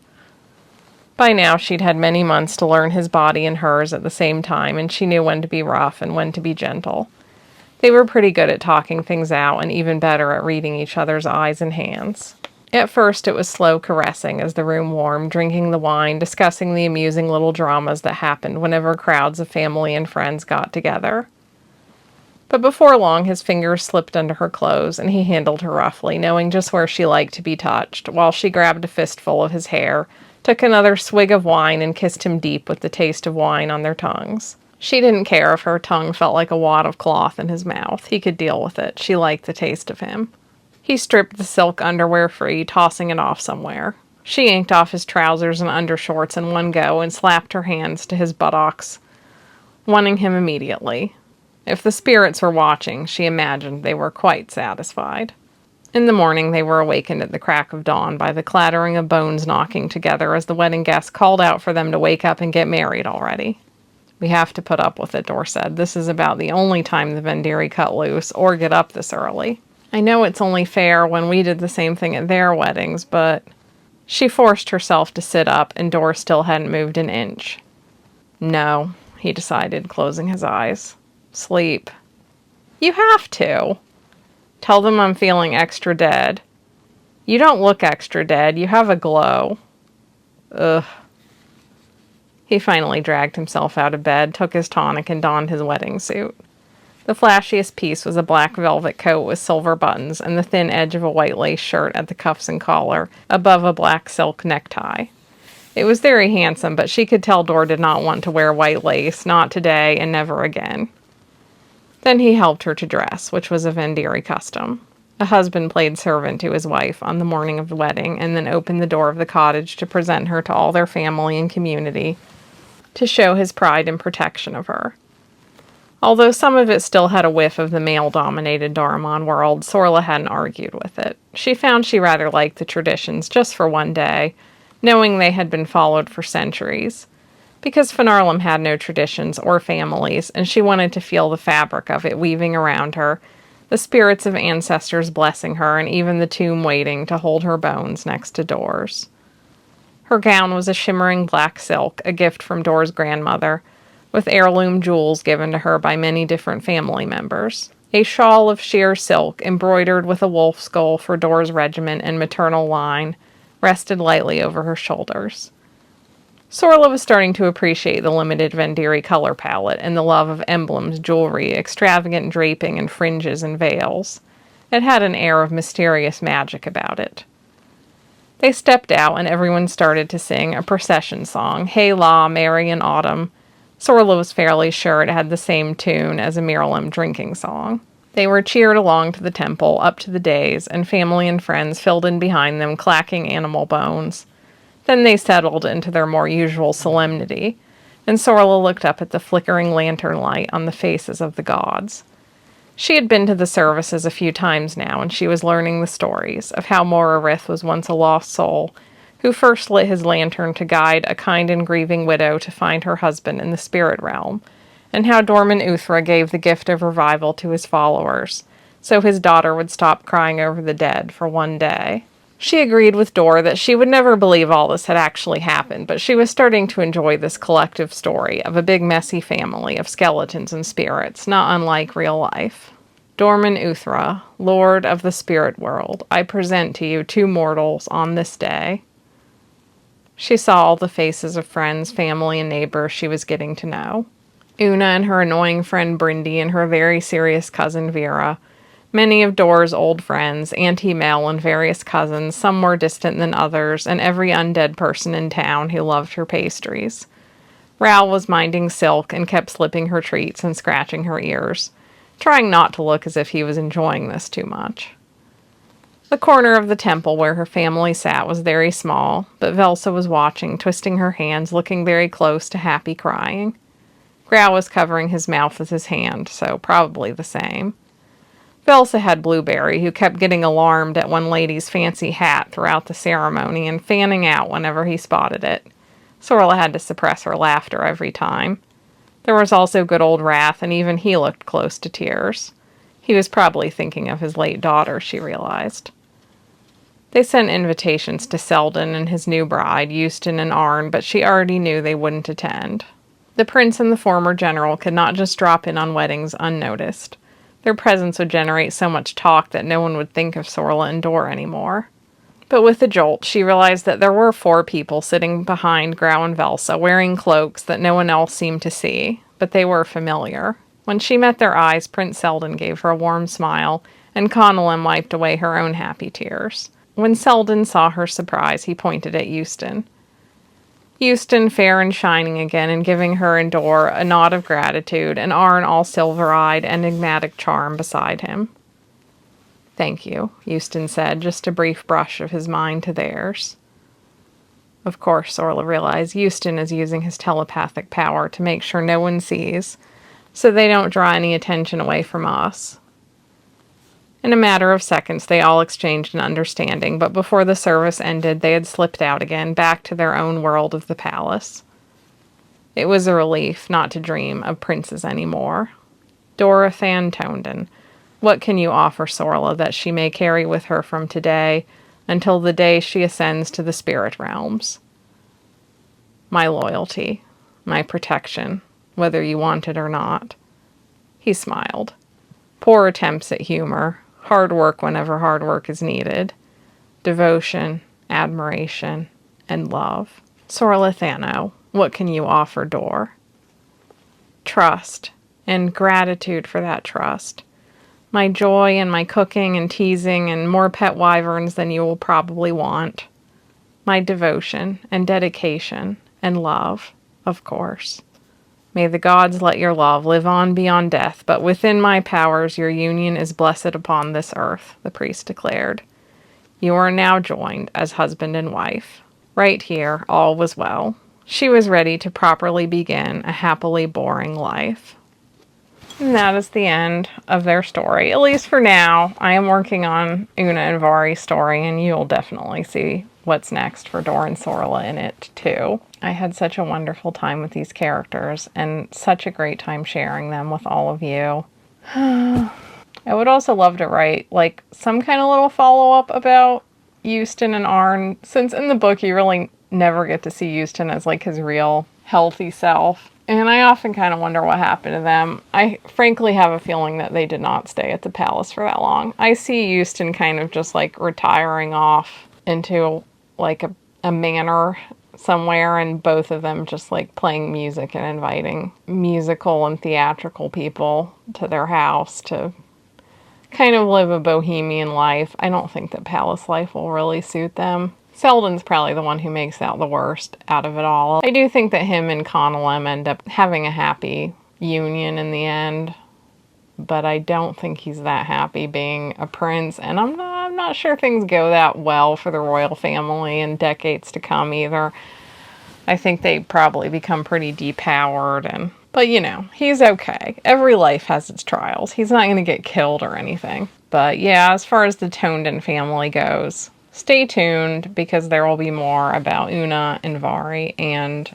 By now she'd had many months to learn his body and hers at the same time, and she knew when to be rough and when to be gentle. They were pretty good at talking things out and even better at reading each other's eyes and hands. At first it was slow caressing as the room warmed, drinking the wine, discussing the amusing little dramas that happened whenever crowds of family and friends got together. But before long his fingers slipped under her clothes, and he handled her roughly, knowing just where she liked to be touched, while she grabbed a fistful of his hair, took another swig of wine, and kissed him deep with the taste of wine on their tongues. She didn't care if her tongue felt like a wad of cloth in his mouth. He could deal with it. She liked the taste of him. He stripped the silk underwear free, tossing it off somewhere. She yanked off his trousers and undershorts in one go and slapped her hands to his buttocks, wanting him immediately. If the spirits were watching, she imagined they were quite satisfied. In the morning they were awakened at the crack of dawn by the clattering of bones knocking together as the wedding guests called out for them to wake up and get married already. "We have to put up with it," Dor said. "This is about the only time the Vendiri cut loose or get up this early. I know it's only fair when we did the same thing at their weddings, but..." She forced herself to sit up, and Dor still hadn't moved an inch. "No," he decided, closing his eyes. "Sleep." "You have to." "Tell them I'm feeling extra dead." "You don't look extra dead. You have a glow." Ugh. He finally dragged himself out of bed, took his tonic, and donned his wedding suit. The flashiest piece was a black velvet coat with silver buttons and the thin edge of a white lace shirt at the cuffs and collar, above a black silk necktie. It was very handsome, but she could tell Dor did not want to wear white lace, not today and never again. Then he helped her to dress, which was a Vendiri custom. A husband played servant to his wife on the morning of the wedding, and then opened the door of the cottage to present her to all their family and community, to show his pride and protection of her. Although some of it still had a whiff of the male-dominated Doraemon world, Sorla hadn't argued with it. She found she rather liked the traditions just for one day, knowing they had been followed for centuries. Because Finarlem had no traditions or families, and she wanted to feel the fabric of it weaving around her, the spirits of ancestors blessing her, and even the tomb waiting to hold her bones next to Dor's. Her gown was a shimmering black silk, a gift from Dor's grandmother, with heirloom jewels given to her by many different family members. A shawl of sheer silk, embroidered with a wolf skull for Dor's regiment and maternal line, rested lightly over her shoulders. Sorla was starting to appreciate the limited Vendiri color palette and the love of emblems, jewelry, extravagant draping, and fringes and veils. It had an air of mysterious magic about it. They stepped out, and everyone started to sing a procession song, Hey La, Merry in Autumn. Sorla was fairly sure it had the same tune as a Miralem drinking song. They were cheered along to the temple, up to the days, and family and friends filled in behind them, clacking animal bones. Then they settled into their more usual solemnity, and Sorla looked up at the flickering lantern light on the faces of the gods. She had been to the services a few times now, and she was learning the stories of how Morarith was once a lost soul, who first lit his lantern to guide a kind and grieving widow to find her husband in the spirit realm, and how Dorman Uthra gave the gift of revival to his followers, so his daughter would stop crying over the dead for one day. She agreed with Dor that she would never believe all this had actually happened, but she was starting to enjoy this collective story of a big messy family of skeletons and spirits, not unlike real life. Dorman Uthra, Lord of the Spirit World, I present to you two mortals on this day. She saw all the faces of friends, family, and neighbors she was getting to know. Una and her annoying friend Brindy and her very serious cousin Vera, many of Dor's old friends, Auntie Mel and various cousins, some more distant than others, and every undead person in town who loved her pastries. Ral was minding Silk and kept slipping her treats and scratching her ears, trying not to look as if he was enjoying this too much. The corner of the temple where her family sat was very small, but Velsa was watching, twisting her hands, looking very close to happy crying. Grau was covering his mouth with his hand, so probably the same. Velsa had Blueberry, who kept getting alarmed at one lady's fancy hat throughout the ceremony and fanning out whenever he spotted it. Sorla had to suppress her laughter every time. There was also good old Wrath, and even he looked close to tears. He was probably thinking of his late daughter, she realized. They sent invitations to Seldon and his new bride, Euston and Arn, but she already knew they wouldn't attend. The prince and the former general could not just drop in on weddings unnoticed. Their presence would generate so much talk that no one would think of Sorla and Dor anymore. But with a jolt, she realized that there were 4 people sitting behind Grau and Velsa, wearing cloaks that no one else seemed to see, but they were familiar. When she met their eyes, Prince Seldon gave her a warm smile, and Connellan wiped away her own happy tears. When Seldon saw her surprise, he pointed at Euston. Euston, fair and shining again, and giving her and Dor a nod of gratitude, and Arn, all silver-eyed, enigmatic charm beside him. "Thank you," Euston said, just a brief brush of his mind to theirs. Of course, Sorla realized, Euston is using his telepathic power to make sure no one sees, so they don't draw any attention away from us. In a matter of seconds, they all exchanged an understanding, but before the service ended, they had slipped out again, back to their own world of the palace. It was a relief not to dream of princes anymore. Dorothan Tonden, what can you offer Sorla that she may carry with her from today until the day she ascends to the spirit realms? My loyalty, my protection, whether you want it or not. He smiled. Poor attempts at humor, hard work whenever hard work is needed, devotion, admiration, and love. Sorla Thano, what can you offer Dor? Trust, and gratitude for that trust. My joy and my cooking and teasing and more pet wyverns than you will probably want. My devotion and dedication and love, of course. May the gods let your love live on beyond death, but within my powers your union is blessed upon this earth, the priest declared. You are now joined as husband and wife. Right here, all was well. She was ready to properly begin a happily boring life. And that is the end of their story, at least for now. I am working on Una and Vari's story, and you'll definitely see what's next for Dor and Sorla in it, too. I had such a wonderful time with these characters, and such a great time sharing them with all of you. I would also love to write, like, some kind of little follow-up about Euston and Arn, since in the book you really never get to see Euston as, like, his real healthy self. And I often kind of wonder what happened to them. I frankly have a feeling that they did not stay at the palace for that long. I see Euston kind of just like retiring off into like a manor somewhere, and both of them just like playing music and inviting musical and theatrical people to their house to kind of live a bohemian life. I don't think that palace life will really suit them. Seldon's probably the one who makes out the worst out of it all. I do think that him and Connellan end up having a happy union in the end, but I don't think he's that happy being a prince, and I'm not sure things go that well for the royal family in decades to come either. I think they probably become pretty depowered, but you know, he's okay. Every life has its trials. He's not going to get killed or anything. But yeah, as far as the Tonden family goes, stay tuned, because there will be more about Una and Vari, and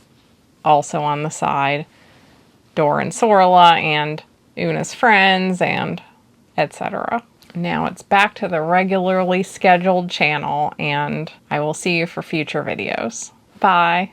also on the side, Dor and Sorla, and Una's friends, and etc. Now it's back to the regularly scheduled channel, and I will see you for future videos. Bye!